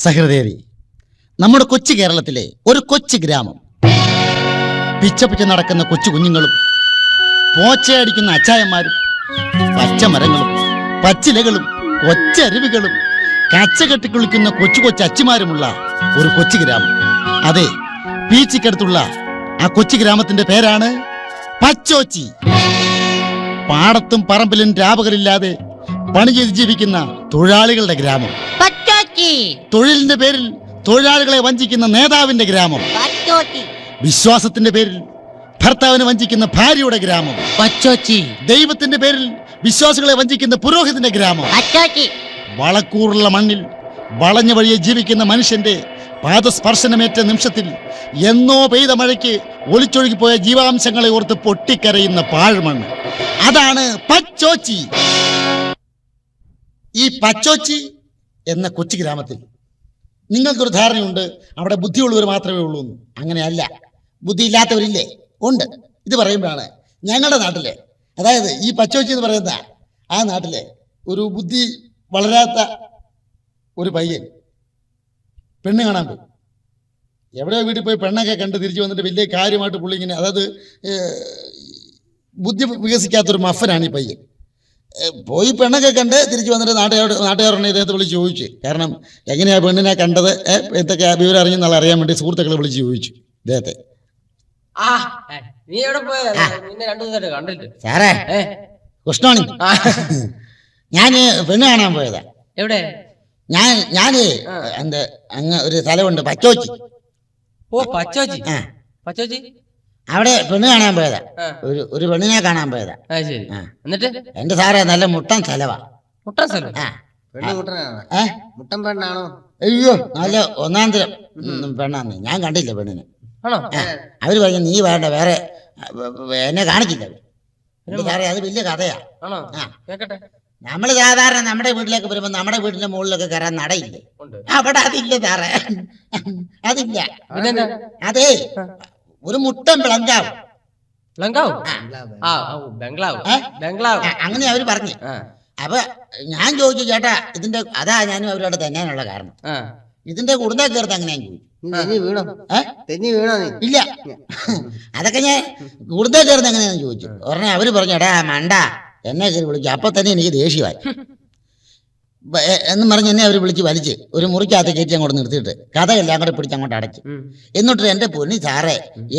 സഹൃദയരെ, നമ്മുടെ കൊച്ചു കേരളത്തിലെ ഒരു കൊച്ചു ഗ്രാമം. പിച്ച നടക്കുന്ന കൊച്ചു കുഞ്ഞുങ്ങളും പോച്ചയടിക്കുന്ന അച്ചായന്മാരും പച്ചമരങ്ങളും പച്ചിലകളും കൊച്ചരുവികളും കച്ച കെട്ടിക്കുളിക്കുന്ന കൊച്ചു കൊച്ചു അച്ചിമാരുമുള്ള ഒരു കൊച്ചു ഗ്രാമം. അതെ, പീച്ചിക്കടുത്തുള്ള ആ കൊച്ചു ഗ്രാമത്തിന്റെ പേരാണ് പച്ചോച്ചി. പാടത്തും പറമ്പിലും രാപകലില്ലാതെ പണി ചെയ്ത് ജീവിക്കുന്ന തൊഴിലാളികളുടെ ഗ്രാമം. തൊഴിലിന്റെ പേരിൽ തൊഴിലാളികളെ വഞ്ചിക്കുന്ന നേതാവിന്റെ ഗ്രാമം. വിശ്വാസത്തിന്റെ പേരിൽ ഭർത്താവിനെ വഞ്ചിക്കുന്ന ഭാര്യയുടെ ഗ്രാമം. ദൈവത്തിന്റെ പേരിൽ വിശ്വാസികളെ വഞ്ചിക്കുന്ന പുരോഹിതന്റെ ഗ്രാമം. വളക്കൂറുള്ള മണ്ണിൽ വളഞ്ഞ വഴിയെ ജീവിക്കുന്ന മനുഷ്യന്റെ പാദസ്പർശനമേറ്റ നിമിഷത്തിൽ എന്നോ പെയ്ത മഴയ്ക്ക് ഒലിച്ചൊഴുകിപ്പോയ ജീവാംശങ്ങളെ ഓർത്ത് പൊട്ടിക്കരയുന്ന പാഴ്മണ്ണ്. അതാണ് പച്ചോച്ചി. ഈ പച്ചോച്ചി എന്ന കൊച്ചു ഗ്രാമത്തിൽ നിങ്ങൾക്കൊരു ധാരണയുണ്ട്, അവിടെ ബുദ്ധിയുള്ളവർ മാത്രമേ ഉള്ളൂ എന്ന്. അങ്ങനെയല്ല, ബുദ്ധിയില്ലാത്തവരില്ലേ? ഉണ്ട്. ഇത് പറയുമ്പോഴാണ് ഞങ്ങളുടെ നാട്ടിലെ, അതായത് ഈ പച്ചോച്ചി എന്ന് പറയുന്ന ആ നാട്ടിലെ ഒരു ബുദ്ധി വളരാത്ത ഒരു പയ്യൻ പെണ്ണ് കാണാൻ പോയി. എവിടെയോ വീട്ടിൽ പോയി പെണ്ണൊക്കെ കണ്ട് തിരിച്ചു വന്നിട്ട് വലിയ കാര്യമായിട്ട് പുള്ളി ഇങ്ങനെ, അതായത് ബുദ്ധി വികസിക്കാത്തൊരു മഫനാണ് ഈ പയ്യൻ. പോയി പെണ്ണൊക്കെ കണ്ട് തിരിച്ചു വന്നിട്ട് നാട്ടുകാരുടെ ഇദ്ദേഹത്തെ വിളിച്ച് ചോദിച്ചു. കാരണം എങ്ങനെയാണ് പെണ്ണിനെ കണ്ടത്, എന്തൊക്കെ വിവരം അറിഞ്ഞെന്നുള്ള അറിയാൻ വേണ്ടി സുഹൃത്തുക്കളെ വിളിച്ച് ചോദിച്ചു ഇദ്ദേഹത്തെ. സാറേ, കൃഷ്ണോണി, ഞാന് പെണ്ണ് കാണാൻ പോയതാ. എവിടെ? ഞാന് എന്താ അങ്ങ് ഒരു സ്ഥലമുണ്ട് പച്ചോച്ചി. ഓ, പച്ചോച്ചി. പച്ചോച്ചി അവിടെ പെണ്ണ് കാണാൻ പോയതാ. ഒരു പെണ്ണിനെ കാണാൻ പോയതാ. എന്നിട്ട് എന്റെ സാറേ, നല്ല മുട്ടൻ സ്ഥലവാ. മുട്ടൻ സ്ഥലം? മുട്ടൻ പെണ്ണാണോ? അയ്യോ, നല്ല ഒന്നാം തരം പെണ്ണാന്ന്. ഞാൻ കണ്ടില്ല പെണ്ണിനെ. അവര് പറഞ്ഞു നീ വേണ്ട, വേറെ എന്നെ കാണിച്ചില്ല. സാറേ, അത് വലിയ കഥയാ. നമ്മള് സാധാരണ നമ്മുടെ വീട്ടിലേക്ക് വരുമ്പോ നമ്മുടെ വീടിന്റെ മുകളിലൊക്കെ കയറാൻ നടയില്ലേ? അവിടെ അതില്ല സാറേ, അതില്ല. അതേ, ഒരു മുട്ടൻ ബംഗ്ലാവ്. അങ്ങനെ അവര് പറഞ്ഞു. അപ്പൊ ഞാൻ ചോദിച്ചു, ചേട്ടാ ഇതിന്റെ അതാ ഞാനും അവരോട് തന്നെയാനുള്ള കാരണം. ഇതിന്റെ കുടുംബ കയറത്ത് അങ്ങനെയാ ചോദിച്ചു. ഇല്ല, അതൊക്കെ ഞാൻ കുടുംബ കയറുന്ന എങ്ങനെയാന്ന് ചോദിച്ചു. ഉടനെ അവര് പറഞ്ഞു, എടാ മണ്ട, എന്നെ കയറി വിളിച്ചു. അപ്പൊ തന്നെ എനിക്ക് ദേഷ്യമായി എന്നും പറഞ്ഞ് എന്നെ അവർ വിളിച്ച് വലിച്ച് ഒരു മുറിക്കകത്ത് കയറ്റി അങ്ങോട്ട് നിർത്തിയിട്ട് കഥയെല്ലാം കൂടെ പിടിച്ച് അങ്ങോട്ട് അടച്ചു. എന്നിട്ട് എന്റെ പൊന്നി സാറേ,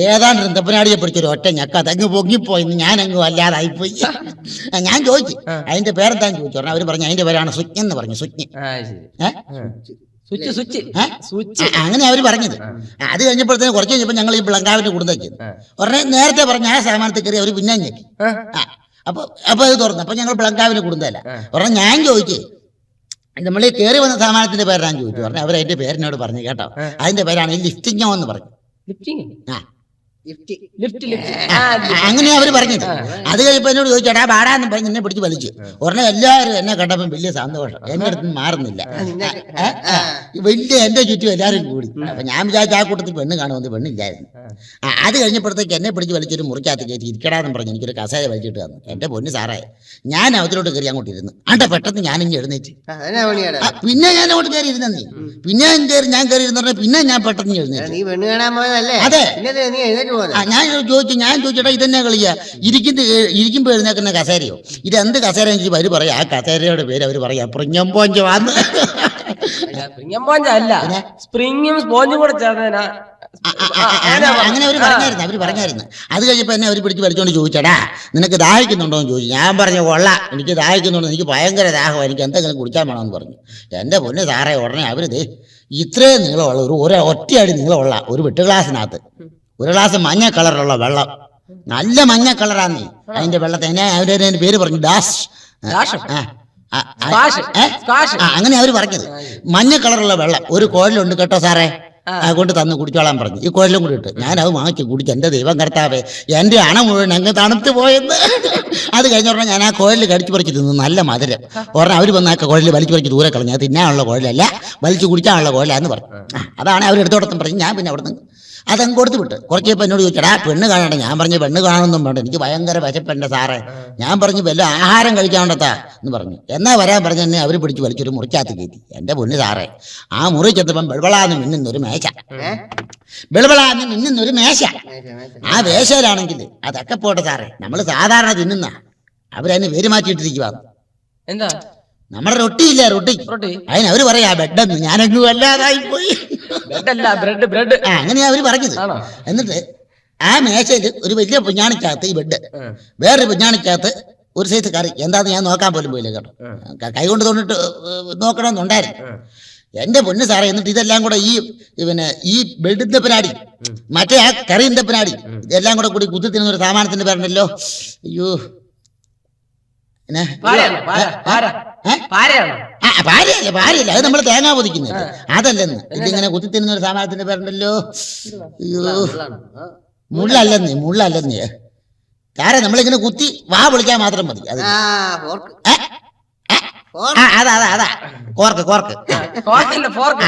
ഏതാണ്ട് രന്തപ്പനാടിയെ പിടിച്ചൊരു ഒറ്റ ഞക്ക അതങ്ങ് പൊങ്ങിപ്പോയിന്ന് ഞാൻ അങ്ങ് വല്ലാതായിപ്പോയി. ഞാൻ ചോദിച്ചു അതിന്റെ പേരെന്താന്ന് ചോദിച്ചു. പറഞ്ഞാൽ അവര് പറഞ്ഞു അതിന്റെ പേരാണ് സ്വിച്ച് എന്ന് പറഞ്ഞു. അങ്ങനെ അവര് പറഞ്ഞത്. അത് കഴിഞ്ഞപ്പോഴത്തേന് കുറച്ച് കഴിഞ്ഞപ്പോ ഞങ്ങൾ ഈ ബംഗ്ലാവിന്റെ കുടുംബത്തേക്ക് ഉടനെ നേരത്തെ പറഞ്ഞ ആ സാമാനത്തിൽ കയറി അവര് പിന്നെ ഞെക്കി. അപ്പൊ അത് തുറന്നു. അപ്പൊ ഞങ്ങൾ ബംഗ്ലാവിന്റെ കുടുംബമല്ല. ഉടനെ ഞാൻ ചോദിച്ചു നമ്മൾ ഈ കയറി വന്ന സാമാനത്തിന്റെ പേരാണ് ചോദിച്ചു. പറഞ്ഞു അവർ അതിന്റെ പേരിനോട് പറഞ്ഞു കേട്ടോ, അതിന്റെ പേരാണ് ഈ ലിഫ്റ്റിങ്ങോ എന്ന് പറഞ്ഞു. അങ്ങനെ അവര് പറഞ്ഞത്. അത് കഴിഞ്ഞപ്പോ എന്നോട് ചോദിച്ചോടാ ബാടാന്ന് പറഞ്ഞ് എന്നെ പിടിച്ച് വലിച്ചു. ഉടനെ എല്ലാവരും എന്നെ കണ്ടപ്പോ വലിയ സന്തോഷം. എന്റെ അടുത്ത് മാറുന്നില്ല. വലിയ എന്റെ ചുറ്റും എല്ലാവരും കൂടി. അപ്പൊ ഞാൻ വിചാരിച്ച ആ കൂട്ടത്തിൽ പെണ്ണ് കാണുമെന്ന്. പെണ്ണില്ലായിരുന്നു. അത് കഴിഞ്ഞപ്പോഴത്തേക്ക് എന്നെ പിടിച്ച് വലിച്ചൊരു മുറിക്കകത്ത് കയറ്റി ഇരിക്കടാന്ന് പറഞ്ഞ് എനിക്കൊരു കസേര വലിച്ചിട്ട് തന്നു. എന്റെ പൊന്ന് സാറേ, ഞാൻ അവത്തിലോട്ട് കയറി അങ്ങോട്ട് ഇരുന്നു. പെട്ടെന്ന് ഞാനിങ്ങ് എഴുന്നേറ്റ്. പിന്നെ ഞാൻ അങ്ങോട്ട് കയറി ഇരുന്നേ. പിന്നെ ഞാൻ കയറി ഇരുന്ന പിന്നെ ഞാൻ പെട്ടെന്ന് എഴുന്നേറ്റ്. അതെ, ഞാൻ ചോദിച്ചേട്ടാ ഇതെന്നാ കളിയാ, ഇരിക്കുമ്പോ എഴുന്നേക്കുന്ന കസേരയോ? ഇതെന്ത് കസേര? എനിക്ക് വരും പറയാം. ആ കസേരയുടെ പേര് അവര് പറയാ പ്രിങ്ങമ്പോഞ്ചാന്ന്. അങ്ങനെ അവര് പറഞ്ഞായിരുന്നു. അത് കഴിഞ്ഞപ്പോ എന്നെ അവര് പിടിച്ച് വലിച്ചോണ്ട് ചോദിച്ചടാ നിനക്ക് ദാഹിക്കുന്നുണ്ടോ എന്ന് ചോദിച്ചു. ഞാൻ പറഞ്ഞു കൊള്ളാം, എനിക്ക് ദാഹിക്കുന്നുണ്ടോ, എനിക്ക് ഭയങ്കര ദാഹം, എനിക്ക് എന്തെങ്കിലും കുടിക്കാൻ വേണമെന്ന് പറഞ്ഞു. എന്റെ പൊന്ന് സാറേ, ഉടനെ അവര് ഇത്രയും നീളമുള്ള ഒരു ഒറ്റയടി നീളമുള്ള ഒരു വെട്ട് ഗ്ലാസിനകത്ത് ഒരു ഗ്ലാസ് മഞ്ഞ കളറിലുള്ള വെള്ളം, നല്ല മഞ്ഞ കളറാന്നേ അതിന്റെ വെള്ളത്തെ. അവരുടെ പേര് പറഞ്ഞു ഡാഷ്. അങ്ങനെ അവര് പറഞ്ഞത്. മഞ്ഞ കളറുള്ള വെള്ളം ഒരു കോഴിലുണ്ട് കേട്ടോ സാറേ, കൊണ്ട് തന്ന് കുടിച്ചോളാൻ പറഞ്ഞു. ഈ കോഴിലും കൂടി ഇട്ട് ഞാൻ അത് വാങ്ങിച്ച് കുടിച്ചു. എന്റെ ദൈവം കർത്താവേ, എന്റെ അണ മുഴുവൻ അങ്ങ് തണുത്ത് പോയെന്ന്. അത് കഴിഞ്ഞ ഉടനെ ഞാൻ ആ കോഴിൽ കടിച്ചു പറിച്ച് തിന്നു. നല്ല മധുരം. ഉടനെ അവർ വന്ന് ആ കോഴിൽ വലിച്ചു പറിച്ച് ദൂരെ കളഞ്ഞു. അത് തിന്നാനുള്ള കോഴിലല്ല, വലിച്ചു കുടിക്കാനുള്ള കോഴിലാന്ന് പറഞ്ഞു. അതാണ് അവരെടുത്തോടത്തും പറഞ്ഞു. ഞാൻ പിന്നെ അവിടെ നിന്ന് അതങ്ങ് കൊടുത്തു വിട്ട്. കുറച്ച് ഇപ്പം എന്നോട് ചോദിച്ചടാ പെണ്ണ് കാണണ്ട. ഞാൻ പറഞ്ഞു പെണ്ണ് കാണണമെന്നും വേണ്ട, എനിക്ക് ഭയങ്കര വിശപ്പുണ്ട് സാറേ. ഞാൻ പറഞ്ഞു വല്ല ആഹാരം കഴിക്കാണ്ടത്താ എന്ന് പറഞ്ഞു. എന്നാ വരാൻ പറഞ്ഞ എന്നെ അവർ പിടിച്ച് വലിച്ചൊരു മുറിക്കകത്ത് കയറ്റി. എൻ്റെ പൊന്ന് സാറേ, ആ മുറി ചെന്നപ്പം വെളുവളാന്ന് മിന്നുന്നൊരു മേശ, വെളുവളാന്ന് മിന്നുന്നൊരു മേശ. ആ വേശയിലാണെങ്കിൽ അതൊക്കെ പോട്ടെ സാറേ, നമ്മൾ സാധാരണ തിന്നുന്ന അവരതിന് പേര് മാറ്റിയിട്ടിരിക്കുവാ. എന്താ നമ്മുടെ റൊട്ടിയില്ലേ, റൊട്ടി, അതിനവര് പറയാ ബെഡെന്ന്. ഞാനങ്ങ് വല്ലാതായി പോയി. അങ്ങനെയാ അവര് പറഞ്ഞത്. എന്നിട്ട് ആ മേശയിൽ ഒരു വലിയ പുഞ്ഞാണിക്കകത്ത് ഈ ബെഡ്, വേറൊരു പുഞ്ഞാണിക്കകത്ത് ഒരു സൈസ് കറി. എന്താന്ന് ഞാൻ നോക്കാൻ പോലും പോയില്ല കേട്ടോ, കൈ കൊണ്ട് തോന്നിട്ട് നോക്കണമെന്നുണ്ടായിരുന്നു. എന്റെ പൊന്ന് സാറേ, എന്നിട്ട് ഇതെല്ലാം കൂടെ ഈ ബെഡിന്റെ പിന്നാടി മറ്റേ ആ കറിന്റെ പിന്നാടി ഇതെല്ലാം കൂടെ കൂടി കുത്തി തിന്നുന്ന ഒരു സാമാനത്തിന്റെ പേരുണ്ടല്ലോ. അയ്യോ, ഭാര്യയല്ല, ഭാര്യയല്ല, അത് നമ്മൾ തേങ്ങ പൊതിക്കുന്നത് അതല്ലെന്ന്. ഇതിങ്ങനെ കുത്തി തിന്നുന്ന ഒരു സാമാനത്തിന്റെ പേരുണ്ടല്ലോ. അയ്യോ, മുള്ളല്ലെന്നേ കാരണം നമ്മളിങ്ങനെ കുത്തി വാ വിളിക്കാൻ മാത്രം മതി. അത് അതാ കോർക്ക്.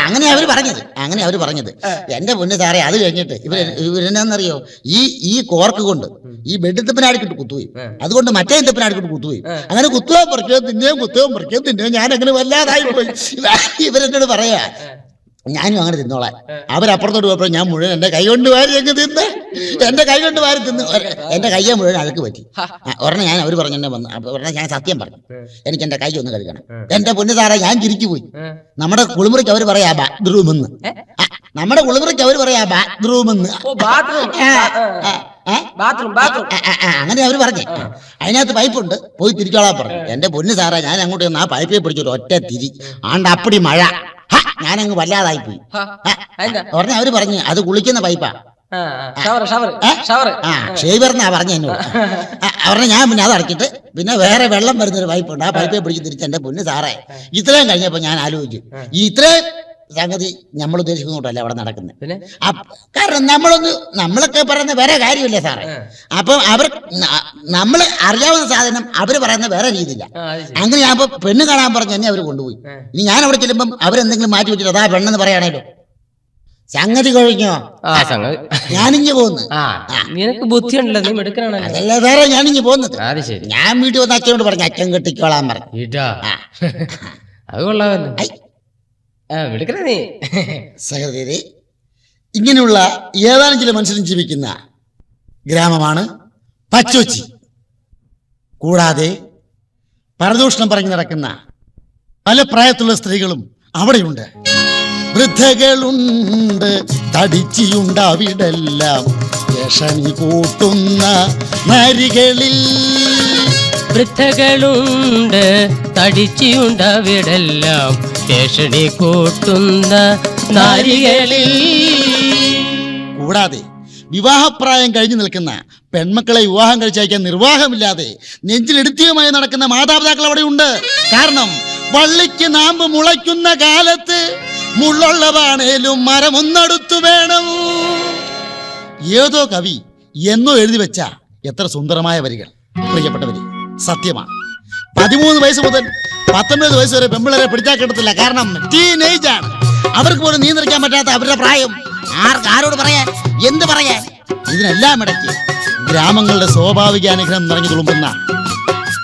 അങ്ങനെ അവര് പറഞ്ഞത്. എന്റെ പൊന്ന് സാറേ, അത് കഴിഞ്ഞിട്ട് ഇവരെന്നാന്നറിയോ, ഈ കോർക്ക് കൊണ്ട് ഈ ബെഡ് തെപ്പിനാടിക്കിട്ട് കുത്തുപോയി, അതുകൊണ്ട് മറ്റേ തെപ്പിനാടിക്കിട്ട് കുത്തുപോയി. അങ്ങനെ കുത്തുവാൻ പറിക്കുകയും തിന്നുകയും ഞാൻ അങ്ങനെ വല്ലാതായി പോയി. ഇവരെന്നോട് പറയാ ഞാനും അങ്ങനെ തിന്നോളാം. അവരപ്പുറത്തോട്ട് പോയപ്പോൾ ഞാൻ മുഴുവൻ എന്റെ കൈ കൊണ്ട് വാരി അങ്ങ് തിന്ന്, എന്റെ കൈ കൊണ്ട് വാരി തിന്ന് എന്റെ കയ്യെ മുഴുവൻ അഴുക്ക് പറ്റി. ഒരെണ്ണം ഞാൻ അവർ പറഞ്ഞു എന്നെ വന്നു, ഒരെണ്ണം ഞാൻ സത്യം പറഞ്ഞു, എനിക്ക് എന്റെ കൈ ഒന്ന് കഴുകണം. എന്റെ പൊന്നു സാറേ, ഞാൻ ചിരിച്ചു പോയി. നമ്മുടെ കുളിമുറിക്ക് അവർ പറയാ ബാത്റൂം എന്ന്, നമ്മുടെ കുളിമുറിക്ക് അവർ പറയാ ബാത്റൂം എന്ന്. അങ്ങനെ അവര് പറഞ്ഞു. അതിനകത്ത് പൈപ്പുണ്ട്, പോയി തിരിച്ചോളാൻ പറഞ്ഞു. എന്റെ പൊന്നു സാറേ, ഞാൻ അങ്ങോട്ട് ആ പൈപ്പിൽ പിടിച്ചൊരു ഒറ്റ തിരി, ആണ്ട് അപ്പടി മഴ. ഞാനങ്ങ് വല്ലാതായി പോയി. ഉടനെ അവര് പറഞ്ഞു അത് കുളിക്കുന്ന പൈപ്പാ, ഷേവറിനാ പറഞ്ഞ എന്നോട്. അവരുടെ ഞാൻ പിന്നെ അത് അടച്ചിട്ട് പിന്നെ വേറെ വെള്ളം വരുന്നൊരു പൈപ്പുണ്ട്, ആ പൈപ്പെ പിടിച്ച് തിരിച്ച് എന്റെ പൊന്ന് സാറേ. ഇത്രയും കഴിഞ്ഞപ്പോ ഞാൻ ആലോചിച്ചു, ഇത്രയും സംഗതി നമ്മൾ ഉദ്ദേശിക്കുന്നോട്ടല്ല അവിടെ നടക്കുന്നത്. കാരണം നമ്മളൊക്കെ പറയുന്ന വേറെ കാര്യമില്ലേ സാറേ. അപ്പം നമ്മൾ അറിയാവുന്ന സാധനം അവര് പറയുന്ന വേറെ രീതിയില്ല. അങ്ങനെ ഞാൻ ഇപ്പൊ പെണ്ണ് കാണാൻ പറഞ്ഞ് എന്നെ അവര് കൊണ്ടുപോയി. ഇനി ഞാൻ അവിടെ ചെല്ലുമ്പം അവരെന്തെങ്കിലും മാറ്റി വെച്ചിട്ട് അതാ പെണ്ണെന്ന് പറയാണല്ലോ. സംഗതി കഴിഞ്ഞോ? ഞാനിഞ്ഞ് പോകുന്നു. അതല്ല വേറെ, ഞാനിഞ്ഞ് പോകുന്നത്. ഞാൻ വീട്ടിൽ വന്ന് അച്ഛനോട് പറഞ്ഞു, അച്ഛൻ കെട്ടിക്കോളാൻ പറഞ്ഞു. സഹോദരി, ഇങ്ങനെയുള്ള ഏതാനും ചില മനുഷ്യരും ജീവിക്കുന്ന ഗ്രാമമാണ് പച്ചോച്ചി. കൂടാതെ പരദൂഷണം പറഞ്ഞു നടക്കുന്ന പല പ്രായത്തിലുള്ള സ്ത്രീകളും അവിടെയുണ്ട്. വൃദ്ധകളുണ്ട്, തടിച്ചിയുണ്ടാവിടെല്ലാം യക്ഷണി കൂട്ടുന്ന നരികളിൽ. വൃദ്ധകളുണ്ട്, തടിച്ചിയുണ്ടാവിടെല്ലാം യക്ഷണി കൂട്ടുന്ന നാരികളിൽ. കൂടാതെ വിവാഹപ്രായം കഴിഞ്ഞു നിൽക്കുന്ന പെൺമക്കളെ വിവാഹം കഴിച്ചയക്കാൻ നിർവാഹമില്ലാതെ നെഞ്ചിലെടുത്തിയുമായി നടക്കുന്ന മാതാപിതാക്കൾ അവിടെയുണ്ട്. കാരണം വള്ളിക്ക് നാമ്പ് മുളയ്ക്കുന്ന കാലത്ത് മുള്ളുള്ളതാണേലും മരമൊന്നടുത്തു വേണം. ഏതോ കവി എന്നോ എഴുതി വെച്ച എത്ര സുന്ദരമായ വരികൾ പ്രിയപ്പെട്ടവരെ, സത്യമാണ്. 13 വയസ്സ് മുതൽ 19 വയസ്സ് വരെ പെമ്പിളരെ പിടിച്ചാൽ കിട്ടത്തില്ല. കാരണം ടീനേജ് ആണ്. അവർക്ക് പോലും നിയന്ത്രിക്കാൻ പറ്റാത്ത അവരുടെ പ്രായം ആരോട് പറയാൻ, എന്ത് പറയാൻ? ഇതിനെല്ലാം ഇടയ്ക്ക് ഗ്രാമങ്ങളുടെ സ്വാഭാവിക അനുഗ്രഹം നിറഞ്ഞു തുളുമ്പുന്ന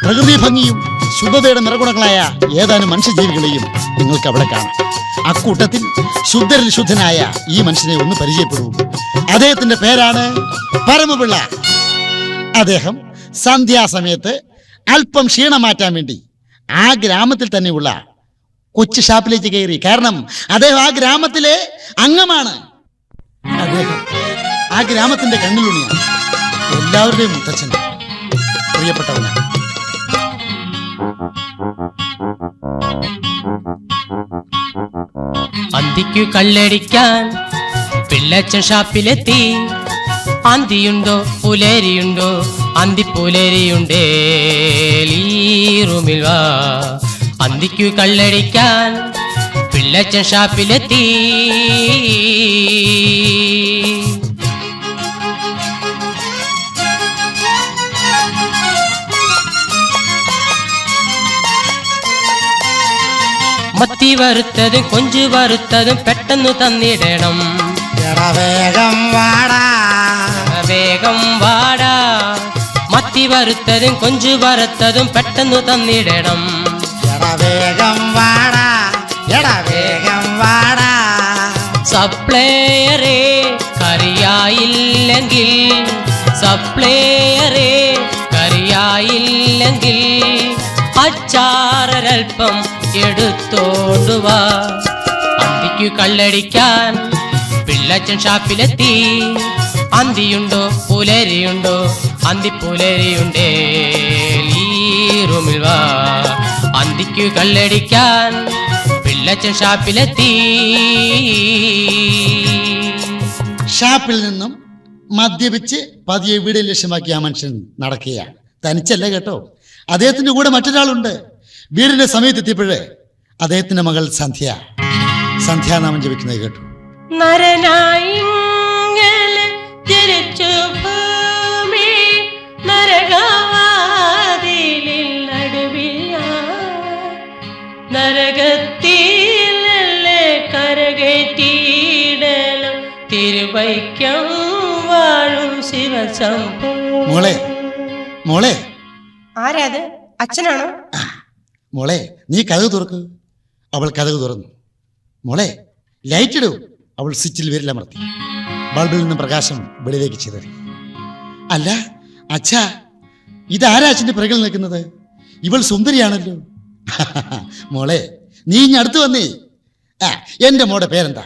പ്രകൃതി ഭംഗിയും ശുദ്ധതയുടെ നിറഗുണങ്ങളായ ഏതാനും മനുഷ്യജീവികളെയും നിങ്ങൾക്ക് അവിടെ കാണാം. അക്കൂട്ടത്തിൽ ശുദ്ധരിൽ ശുദ്ധനായ ഈ മനുഷ്യനെ ഒന്ന് പരിചയപ്പെടൂ. അദ്ദേഹത്തിന്റെ പേരാണ് പരമപിള്ള. അദ്ദേഹം സന്ധ്യാസമയത്ത് അല്പം ക്ഷീണം മാറ്റാൻ വേണ്ടി ആ ഗ്രാമത്തിൽ തന്നെയുള്ള കൊച്ചു ഷാപ്പിലേക്ക് കയറി. കാരണം അദ്ദേഹം ആ ഗ്രാമത്തിലെ അംഗമാണ്. അദ്ദേഹം ആ ഗ്രാമത്തിന്റെ കണ്ണിലുണ്ണിയാണ്, എല്ലാവരുടെയും മുത്തച്ഛൻ, പ്രിയപ്പെട്ടവനാണ്. അന്തിക്കു കല്ലടിക്കാൻ പിള്ളച്ചൻ ഷാപ്പിലെത്തി. അന്തിയുണ്ടോ പുലരിയുണ്ടോ, അന്തിപ്പുലരിയുണ്ടേ ഈ റൂമിൽ വാ. അന്തിക്കു കല്ലടിക്കാൻ പിള്ളച്ചൻ ഷാപ്പിലെത്തി. മത്തി വറുത്തതും കൊഞ്ചു വറുത്തതും പെട്ടെന്ന് തന്നിടണം. എടാ വേഗം വാടാ, വേഗം വാടാ, മത്തി വറുത്തതും കൊഞ്ചു വറുത്തതും പെട്ടെന്ന് തന്നിടണം. എടാ വേഗം വാടാ, എടാ വേഗം വാടാ. സപ്ലയറേ കറിയായില്ലെങ്കിൽ, സപ്ലയറേ കറിയായില്ലെങ്കിൽ അച്ചാറൊരൽപ്പം എടുത്തോണ്ടുവാ. അന്തിക്കു കള്ളടിക്കാൻ പിള്ളച്ചൻ ഷാപ്പിലെത്തി. അന്തിയുണ്ടോ പുലരിയുണ്ടോ, അന്തിപ്പുലരിയുണ്ടേ ഈ റൂമിൽ വാ. അന്തിക്കു കള്ളടിക്കാൻ പിള്ളച്ചൻ ഷാപ്പിലെത്തി. ഷാപ്പിൽ നിന്നും മദ്യപിച്ച് പതിയെ വീട് ലക്ഷ്യമാക്കി ആ മനുഷ്യൻ നടക്കുകയാണ്. തനിച്ചല്ല കേട്ടോ, അദ്ദേഹത്തിന്റെ കൂടെ മറ്റൊരാളുണ്ട്. വീടിന്റെ സമയത്തെത്തിയപ്പോഴേ അദ്ദേഹത്തിന്റെ മകൾ സന്ധ്യാനാമം ജപിക്കുന്നത് കേട്ടു. നരനായിങ്ങനെ ജനിച്ചു ഭൂമി, നരകവാതിലിൽ നടുവിൽ നരകത്തിലല്ലേ കരകേറ്റിയിടലും തിരുവൈക്കം വാഴും ശിവശംഭോ. മോളെ ആരാത്? അച്ഛനാണോ? മോളെ നീ കതക് തുറക്ക്. അവൾ കതക് തുറന്നു. മോളെ ലൈറ്റ് ഇടൂ. അവൾ സ്വിച്ചിൽ വിരലമർത്തി. ബൾബിൽ നിന്ന് പ്രകാശം വെളിയിലേക്ക് ചിതറി. അല്ല അച്ഛാ, ഇതാരാ അച്ഛൻ്റെ പിറകിൽ നിൽക്കുന്നത്? ഇവൾ സുന്ദരിയാണല്ലോ. മോളെ നീ ഇനി അടുത്ത് വന്നേ. എൻ്റെ മോടെ പേരെന്താ?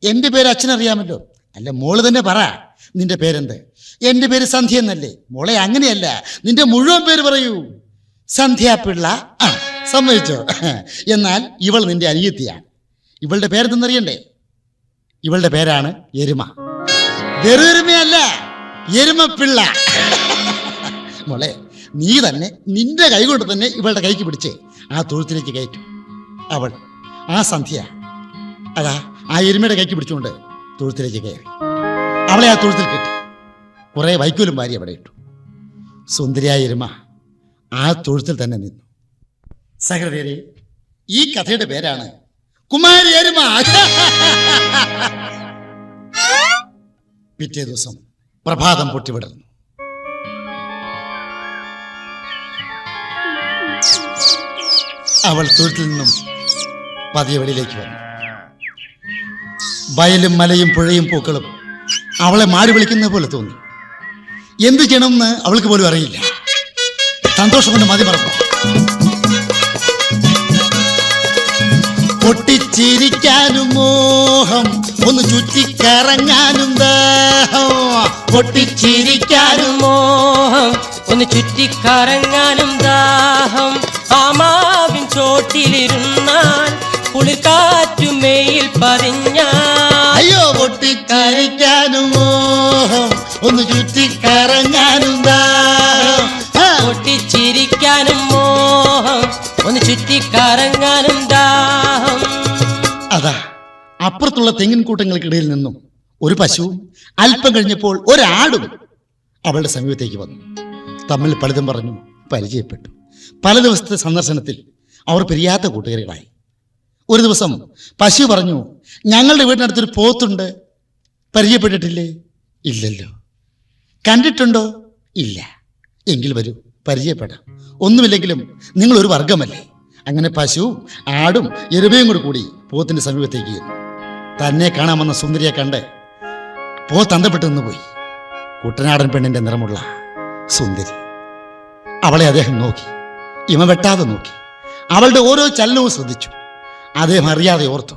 എൻ്റെ പേര് അച്ഛനറിയാമല്ലോ. അല്ല മോള് തന്നെ പറ, നിന്റെ പേരെന്ത്? എൻ്റെ പേര് സന്ധ്യ എന്നല്ലേ? മോളെ അങ്ങനെയല്ല, നിന്റെ മുഴുവൻ പേര് പറയൂ. സന്ധ്യാപിള്ള. സമ്മതിച്ചോ? എന്നാൽ ഇവൾ നിന്റെ അനിയത്തിയാണ്. ഇവളുടെ പേരെന്തെന്നറിയണ്ടേ? ഇവളുടെ പേരാണ് എരുമ. വെറുമയല്ല, എരുമപ്പിള്ള. മോളെ നീ തന്നെ നിന്റെ കൈ കൊണ്ട് തന്നെ ഇവളുടെ കൈക്ക് പിടിച്ചേ ആ തൊഴുത്തിലേക്ക് കയറ്റും. അവൾ ആ സന്ധ്യ അതാ ആ എരുമയുടെ കൈക്ക് പിടിച്ചുകൊണ്ട് തൊഴുത്തിലേക്ക് കയറി. അവളെ ആ തൊഴുത്തിൽ കെട്ടി. കുറെ വൈക്കോലും വാരി അവിടെ ഇട്ടു. സുന്ദരിയായ എരുമ ആ തൊഴുത്തിൽ തന്നെ നിന്നു. സഹൃദയരെ, ഈ കഥയുടെ പേരാണ് കുമാരി എരുമ. പിറ്റേ ദിവസം പ്രഭാതം പൊട്ടിവിടർന്നു. അവൾ തൊഴുത്തിൽ നിന്നും പതിയെ വെളിയിലേക്ക് വന്നു. വയലും മലയും പുഴയും പൂക്കളും അവളെ മാടി വിളിക്കുന്ന പോലെ തോന്നി. എന്ത് ചെയ്യണമെന്ന് അവൾക്ക് പോലും അറിയില്ല. സന്തോഷം കൊണ്ട് മതി മറന്നു. പൊട്ടിച്ചിരിക്കാനും മോഹം, ഒന്ന് ചുറ്റിക്കറങ്ങാനും ദാഹം. പൊട്ടിച്ചിരിക്കാനും മോഹം, ഒന്ന് ചുറ്റിക്കറങ്ങാനും ദാഹം. ആമാവിൻ ചോട്ടിലിരുന്നാൽ കുളിർക്കാറ്റുമേയിൽ പതിഞ്ഞാൽ. അയ്യോ പൊട്ടിച്ചിരിക്കാനും മോഹം, ഒന്ന് ചുറ്റിക്കറങ്ങാനും ദാഹം. പൊട്ടിച്ചിരിക്കാനും മോഹം, ഒന്ന് ചുറ്റിക്കറങ്ങാനും ദാഹം. അതാ അപ്പുറത്തുള്ള തെങ്ങിൻ കൂട്ടങ്ങൾക്കിടയിൽ നിന്നും ഒരു പശുവും അല്പം കഴിഞ്ഞപ്പോൾ ഒരാടും അവളുടെ സമീപത്തേക്ക് വന്നു. തമ്മിൽ പലതും പറഞ്ഞു, പരിചയപ്പെട്ടു. പല ദിവസത്തെ സന്ദർശനത്തിൽ അവർ പിരിയാത്ത കൂട്ടുകാരികളായി. ഒരു ദിവസം പശു പറഞ്ഞു, ഞങ്ങളുടെ വീടിനടുത്തൊരു പോത്തുണ്ട്, പരിചയപ്പെട്ടിട്ടില്ലേ? ഇല്ലല്ലോ. കണ്ടിട്ടുണ്ടോ? ഇല്ല. എങ്കിൽ വരൂ, പരിചയപ്പെടാം. ഒന്നുമില്ലെങ്കിലും നിങ്ങൾ ഒരു വർഗമല്ലേ. അങ്ങനെ പശുവും ആടും എരുമയും കൂടി പോത്തിന്റെ സമീപത്തേക്ക് ചെന്നു. തന്നെ കാണാമെന്ന സുന്ദരിയെ കണ്ട് പോത്ത് അന്തപ്പെട്ട് നിന്നുപോയി. കുട്ടനാടൻ പെണ്ണിന്റെ നിറമുള്ള സുന്ദരി. അവളെ അദ്ദേഹം നോക്കി, ഇമ വെട്ടാതെ നോക്കി. അവളുടെ ഓരോ ചലനവും ശ്രദ്ധിച്ചു. അദ്ദേഹം അറിയാതെ ഓർത്തു,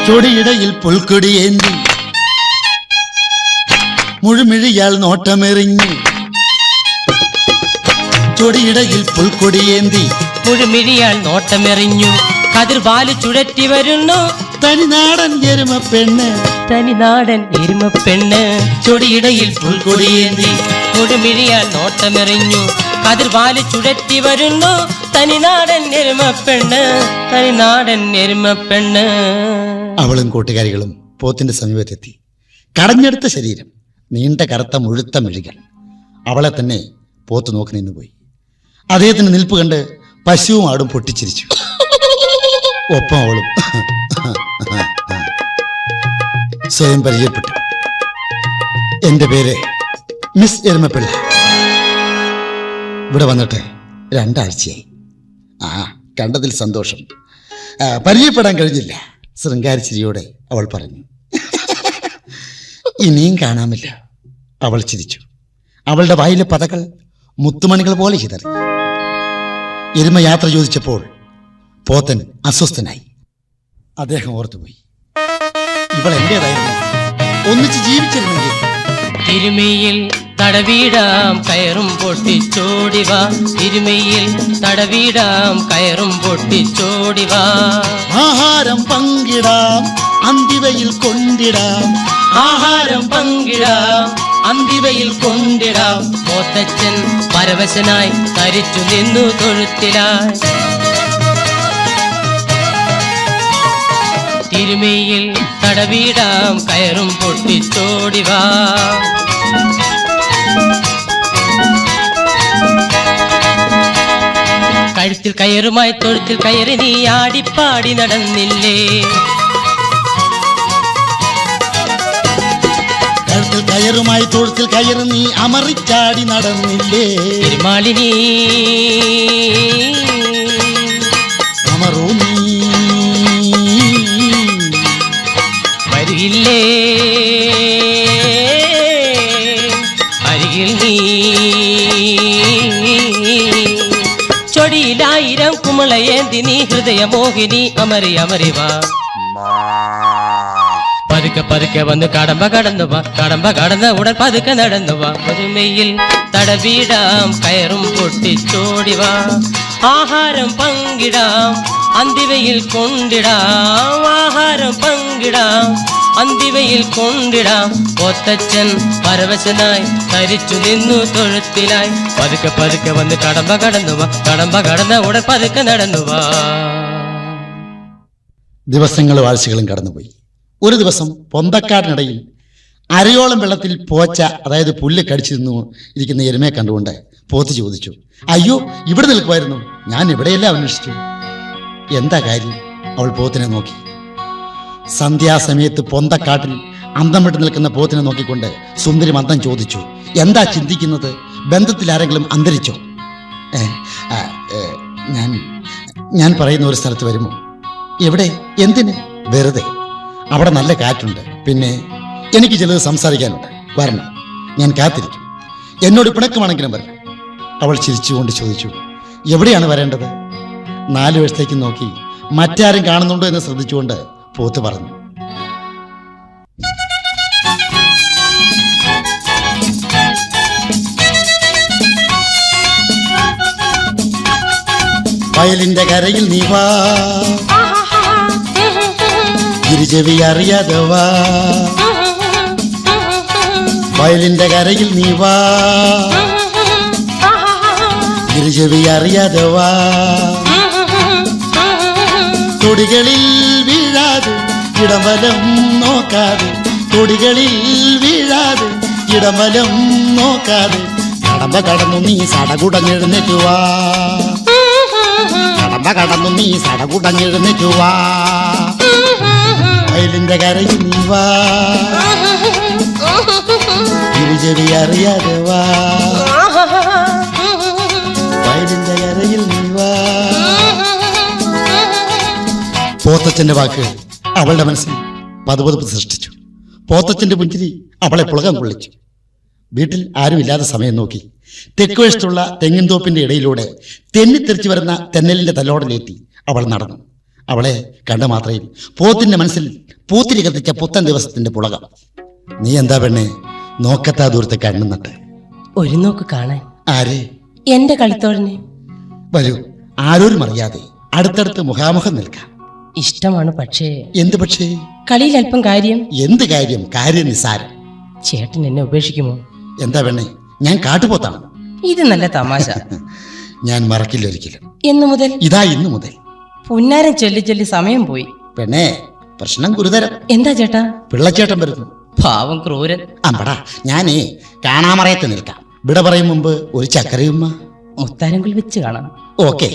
ചൊടിയിടയിൽ പുൽക്കൊടിയേന്തി മുഴുമിഴിയാൽ നോട്ടമെറിഞ്ഞു. ചൊടിയിടയിൽ പുൽക്കൊടിയേന്തി മുഴുമിഴിയാൽ നോട്ടമെറിഞ്ഞു. കതിർവാല് ചുഴറ്റി വരുന്നു തനിനാടൻ എരുമ പെണ്ണ്. തനിനാടൻ എരുമ പെണ്ണ്. ചൊടിയിടയിൽ പുൽക്കൊടിയേന്തി മുഴുമിഴിയാൽ നോട്ടമെറിഞ്ഞു. കതിർവാല് ചുഴറ്റി വരുന്നു തനിനാടൻ എരുമ പെണ്ണ്. തനിനാടൻ എരുമ പെണ്ണ്. അവളും കൂട്ടുകാരികളും പോത്തിന്റെ സമീപത്തെത്തി. കടഞ്ഞെടുത്ത ശരീരം, നീണ്ട കറുത്ത മുഴുത്ത മിഴികൾ. അവളെ തന്നെ പോത്ത് നോക്കി നിന്നുപോയി. അദ്ദേഹത്തിന്റെ നിൽപ്പ് കണ്ട് പശുവും ആടും പൊട്ടിച്ചിരിച്ചു. ഒപ്പം അവളും. സ്വയം പരിചയപ്പെട്ടു. എൻ്റെ പേര് മിസ് എരുമപ്പിള്ള. ഇവിടെ വന്നിട്ട് 2 ആഴ്ചയായി. കണ്ടതിൽ സന്തോഷം. പരിചയപ്പെടാൻ കഴിഞ്ഞില്ല. ശൃംഗാരിച്ചിരിയോടെ അവൾ പറഞ്ഞു. ഇനിയും കാണാമില്ല. അവൾ ചിരിച്ചു. അവളുടെ വായിലെ പതകൾ മുത്തുമണികൾ പോലെ ചിതറി. എരുമ യാത്ര ചോദിച്ചപ്പോൾ പോത്തൻ അസ്വസ്ഥനായി. അദ്ദേഹം ഓർത്തുപോയി, ഇവൾ എന്റേതായിരുന്നു, ഒന്നിച്ച് ജീവിച്ചിരുന്നെങ്കിൽ. തിരുമയിൽ തടവീടാം കയറും പൊട്ടിച്ചോടിവാ, തിരുമയിൽ തടവീടാം കയറും പൊട്ടിച്ചോടിവാ. ആഹാരം പങ്കിടാം അന്തിവയിൽ കൊണ്ടിടാം, ആഹാരം പങ്കിടാം അന്തിവയിൽ കൊണ്ടിടാം. പോത്തച്ഛൻ പരവശനായി തരിച്ചു നിന്നു തൊഴുത്തിലായി. തിരുമയിൽ തടവീടാം കയറും പൊട്ടിച്ചോടിവാ. കഴുത്തിൽ കയറുമായി തൊഴുത്തിൽ കയറി നീ ആടിപ്പാടി നടന്നില്ലേ, കഴുത്തിൽ കയറുമായി തൊഴുത്തിൽ കയറി നീ അമറിച്ചാടി നടന്നില്ലേ. തിരുമാലിനി അമറൂ നീ വരികില്ലേ, അരികിൽ നീ. ചൊടിയിലായിരം കുമളയേന്തി നീ ഹൃദയമോഹിനി അമറി അമറിവാ. പതുക്കെ പതുക്കെ വന്ന് കടമ്പ കടന്നുവാ, കടമ്പ കടന്ന ഉടൻ പതുക്കെ നടന്നുവാ. ഒരുമയിൽ തടവീടാം കയറും പൊട്ടിച്ചോടിവാ. ആഹാരം പങ്കിടാം അന്തിവയിൽ കൊണ്ടിടാം, ആഹാരം പങ്കിടാം അന്തിവയിൽ കൊണ്ടിടാം. പോത്തച്ഛൻ പരവശനായി തരിച്ചു നിന്നു തൊഴുത്തിലായി. പതുക്കെ പതുക്കെ വന്ന് കടമ്പ കടന്നുവാ, കടമ്പ കടന്ന ഉടൻ പതുക്കെ നടന്നുവാ. ദിവസങ്ങളും ആഴ്ചകളും കടന്നുപോയി. ഒരു ദിവസം പൊന്തക്കാടിനിടയിൽ അരയോളം വെള്ളത്തിൽ പോച്ച, അതായത് പുല്ല് കടിച്ചു നിന്നു ഇരിക്കുന്ന എരുമയെ കണ്ടുകൊണ്ട് പോത്ത് ചോദിച്ചു, അയ്യോ ഇവിടെ നിൽക്കുമായിരുന്നു, ഞാൻ ഇവിടെയെല്ലാം അന്വേഷിച്ചു. എന്താ കാര്യം? അവൾ പോത്തിനെ നോക്കി. സന്ധ്യാസമയത്ത് പൊന്തക്കാട്ടിൽ അന്തം വിട്ട് നിൽക്കുന്ന പോത്തിനെ നോക്കിക്കൊണ്ട് സുന്ദരി മന്ദം ചോദിച്ചു, എന്താ ചിന്തിക്കുന്നത്? ബന്ധത്തിൽ ആരെങ്കിലും അന്തരിച്ചോ? ഞാൻ പറയുന്ന ഒരു സ്ഥലത്ത് വരുമോ? എവിടെ? എന്തിന്? വെറുതെ. അവിടെ നല്ല കാറ്റുണ്ട്, പിന്നെ എനിക്ക് ചിലത് സംസാരിക്കാനുണ്ട്. വരണം, ഞാൻ കാത്തിരിക്കും. എന്നോട് പിണക്കമാണെങ്കിലും വരണം. അവൾ ചിരിച്ചുകൊണ്ട് ചോദിച്ചു, എവിടെയാണ് വരേണ്ടത്? 4 വശത്തേക്ക് നോക്കി മറ്റാരും കാണുന്നുണ്ടോ എന്ന് ശ്രദ്ധിച്ചുകൊണ്ട് പോത്ത് പറഞ്ഞു. വയലിന്റെ കരയിൽ നീ വാ, ഇരുചെവി അറിയാതെ വാ. വയലിന്റെ കരയിൽ നീ വാ, ഇരുചെവി അറിയാതെ വാ. തൊടികളിൽ വീഴാതെ ഇടവലം നോക്കാതെ, തൊടികളിൽ വീഴാതെ ഇടവലം നോക്കാതെ. കടമ്പ കടന്നു നീ സടകുടഞ്ഞെഴുന്നേറ്റുവാ, കടമ്പ കടന്നു നീ സടകുടഞ്ഞെഴുന്നേറ്റുവാ. വയലിന്റെ കരയിൽ നീ വാ, ഇരുചെവി അറിയാതെ വാ. വയലിന്റെ കരയിൽ നീ വാ. പോത്തച്ഛന്റെ വാക്ക് അവളുടെ മനസ്സിൽ പതുപതുപ്പ് സൃഷ്ടിച്ചു. പോത്തച്ഛന്റെ പുഞ്ചിരി അവളെ പുളകം കൊള്ളിച്ചു. വീട്ടിൽ ആരുമില്ലാത്ത സമയം നോക്കി തെക്കുവശത്തുള്ള തെങ്ങിൻ തോപ്പിന്റെ ഇടയിലൂടെ തെന്നിത്തെറിച്ചു വരുന്ന തെന്നലിന്റെ തലോടലേറ്റി അവൾ നടന്നു. അവളെ കണ്ട മാത്രയിൽ പോത്തിന്റെ മനസ്സിൽ പൂത്തിരി കത്തിച്ച പുത്തൻ ദിവസത്തിന്റെ പുളകം. നീ എന്താ പെണ്ണെ നോക്കത്താ ദൂരത്തെ കണ്ണുന്നിട്ട്? ഒരു നോക്ക് കാണാൻ. ആരെ? എന്റെ കളിത്തോഴനെ. വരൂ, ആരോരും അറിയാതെ അടുത്തടുത്ത് മുഖാമുഖം നിൽക്കാം. ഇഷ്ടമാണ്, പക്ഷേ. എന്ത് പക്ഷേ? കളിയിൽ അല്പം കാര്യം. എന്ത് കാര്യം? കാര്യം നിസാരം. ചേട്ടൻ എന്നെ ഉപേക്ഷിക്കുമോ? എന്താ പെണ്ണെ, ഞാൻ കാട്ടുപോത്താണ്. ഇത് നല്ല തമാശ. ഞാൻ മറക്കില്ല ഒരിക്കലും. എന്നു മുതൽ? ഇതാ ഇന്നു മുതൽ. പുന്നാരം ചൊല്ലി ചൊല്ലി സമയം പോയി. പെണ്ണെ, പ്രശ്നം ഗുരുതരം. എന്താ ചേട്ടാ? പിള്ളച്ചേട്ടൻ വരുന്നു. പാവം ക്രൂരൻ. അമ്പടാ, ഞാനേ കാണാമറയത്ത് നിൽക്കാം. വിട പറയും മുമ്പ് ഒരു ചക്കരയുമ്മ. മുത്താരങ്കിൽ വെച്ച് കാണാം. ഓക്കെ.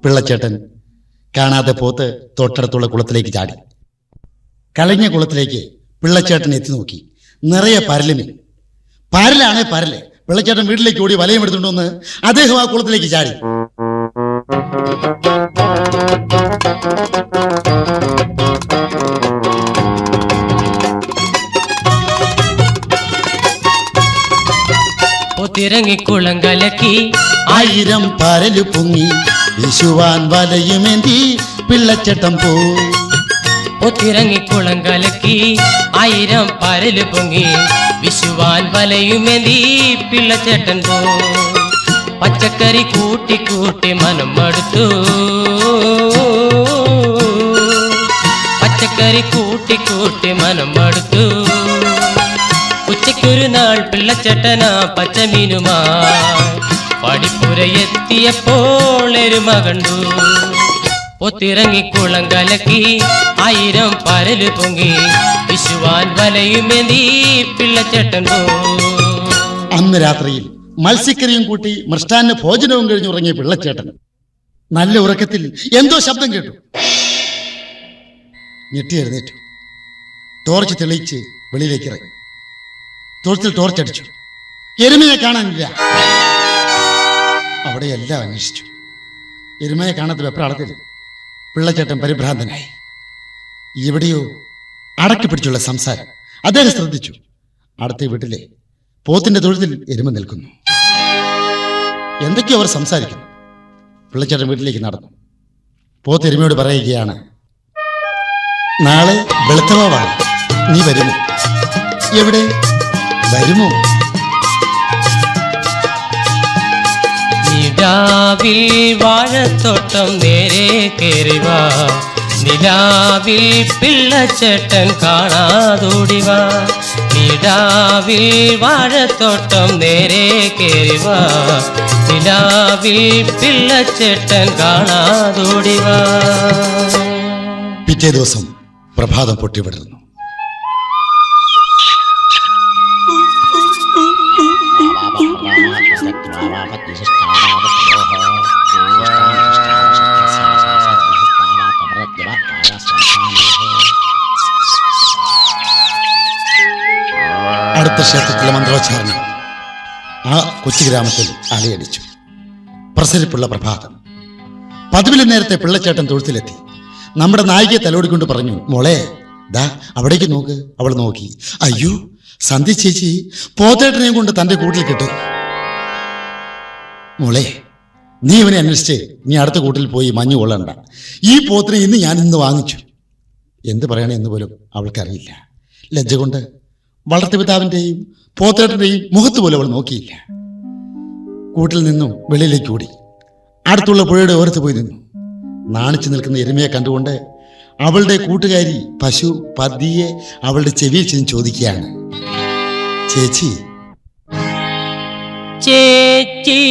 പിള്ളച്ചേട്ടൻ കാണാതെ പോത്ത് തൊട്ടടുത്തുള്ള കുളത്തിലേക്ക് ചാടി. കളഞ്ഞ കുളത്തിലേക്ക് പിള്ളച്ചേട്ടൻ എത്തി നോക്കി. നിറയെ പരലുമീൻ. പരലാണേ പരല്. പിള്ളച്ചേട്ടൻ വീട്ടിലേക്ക് ഓടി വലയം എടുത്തുകൊണ്ടുവന്ന് അദ്ദേഹം ആ കുളത്തിലേക്ക് ചാടി. തിരങ്ങിക്കുളം കലക്കി 1000 പരല് പൊങ്ങി വിശുവാൻ വലയുമേന്തി പിള്ളച്ചേട്ടൻ പോ. തിരങ്ങിക്കുളം കലക്കി 1000 പരല് പൊങ്ങി വിശുവാൻ വലയുമേന്തി പിള്ളച്ചേട്ടൻ പോ. പച്ചക്കറി കൂട്ടി കൂട്ടി മനം മടുത്തു. പച്ചക്കറി കൂട്ടി കൂട്ടി മനം മടുത്തു. ഉച്ചയ്ക്കൊരു നാൾ പിള്ളച്ചേട്ടനാ പച്ചമീനുമായി പടിപ്പുരയെത്തിയപ്പോൾ എരുമ കണ്ടു. ഒത്തിറങ്ങിക്കുളം കലക്കി 1000 പരല് പൊങ്ങി വിശുവാൻ വലയുമേന്തി പിള്ളച്ചേട്ടൻ പോ. അന്ന് രാത്രിയിൽ മത്സ്യക്കറിയും കൂട്ടി മൃഷ്ടാന്ന ഭോജനവും കഴിഞ്ഞുറങ്ങിയ പിള്ളച്ചേട്ടൻ നല്ല ഉറക്കത്തിൽ എന്തോ ശബ്ദം കേട്ടു. ഞെട്ടി എഴുന്നേറ്റു. ടോർച്ച് തെളിയിച്ച് വെളിയിലേക്ക് ഇറങ്ങി. തൊഴുത്തിൽ ടോർച്ചടിച്ചു. എരുമയെ കാണാനില്ല. അവിടെ എല്ലാം അന്വേഷിച്ചു. എരുമയെ കാണാത്ത വെപ്രാളത്തിൽ പിള്ളച്ചേട്ടൻ പരിഭ്രാന്തനായി. എവിടെയോ അടക്കി പിടിച്ചുള്ള സംസാരം അദ്ദേഹം ശ്രദ്ധിച്ചു. അടുത്ത വീട്ടിലെ പോത്തിന്റെ തൊഴുത്തിൽ എരുമ നിൽക്കുന്നു. എന്തൊക്കെയോ അവർ സംസാരിക്കുന്നു. പിള്ളച്ചേട്ടൻ വീട്ടിലേക്ക് നടന്നു. പോത്ത് എരുമയോട് പറയുകയാണ്, നാളെ വെളുത്തവാവാണ്, നീ വരുമോ? എവിടെ വരുമോ? നിലാവിൽ വാഴത്തോട്ടം നേരെ കേറിവാ, നിലാവിൽ പിള്ളച്ചേട്ടൻ കാണാതോടിവാ. നിലാവിൽ വാഴത്തോട്ടം നേരെ കേറിവാ, നിലാവിൽ പിള്ളച്ചേട്ടൻ കാണാതോടിവാ. പിറ്റേ ദിവസം പ്രഭാതം പൊട്ടിവിടർന്നു. അടുത്ത ക്ഷേത്രത്തിലെ മന്ത്രോച്ചാരണം ആ കൊച്ചു ഗ്രാമത്തിൽ അലയടിച്ചു. പ്രസരിപ്പുള്ള പ്രഭാതം. പതിവിലും നേരത്തെ പിള്ളച്ചേട്ടൻ തൊഴുത്തിലെത്തി. നമ്മുടെ നായികയെ തലോടിക്കൊണ്ട് പറഞ്ഞു, മോളെ ദാ അവിടേക്ക് നോക്ക്. അവൾ നോക്കി. അയ്യോ, സന്ധ്യ ചേച്ചി പോത്തേട്ടനെയും കൊണ്ട് തന്റെ കൂട്ടിൽ കിട്ടും. മോളെ, നീ ഇവനെ അന്വേഷിച്ച് നീ അടുത്ത കൂട്ടിൽ പോയി മഞ്ഞു കൊള്ളണ്ട. ഈ പോത്തിനെ ഇന്ന് വാങ്ങിച്ചു. എന്ത് പറയണേ എന്ന് പോലും അവൾക്കറിയില്ല. ലജ്ജ കൊണ്ട് വളർത്തുപിതാവിൻ്റെയും പോത്തേട്ടൻ്റെയും മുഖത്ത് പോലും അവൾ നോക്കിയില്ല. കൂട്ടിൽ നിന്നും വെളിയിലേക്ക് ഓടി അടുത്തുള്ള പുഴയുടെ ഓരത്ത് പോയി നിന്നു. നാണിച്ചു നിൽക്കുന്ന എരുമയെ കണ്ടുകൊണ്ട് അവളുടെ കൂട്ടുകാരി പശു പതിയെ അവളുടെ ചെവിയിൽ ചെന്ന് ചോദിക്കുകയാണ്, ചേച്ചി ചേച്ചി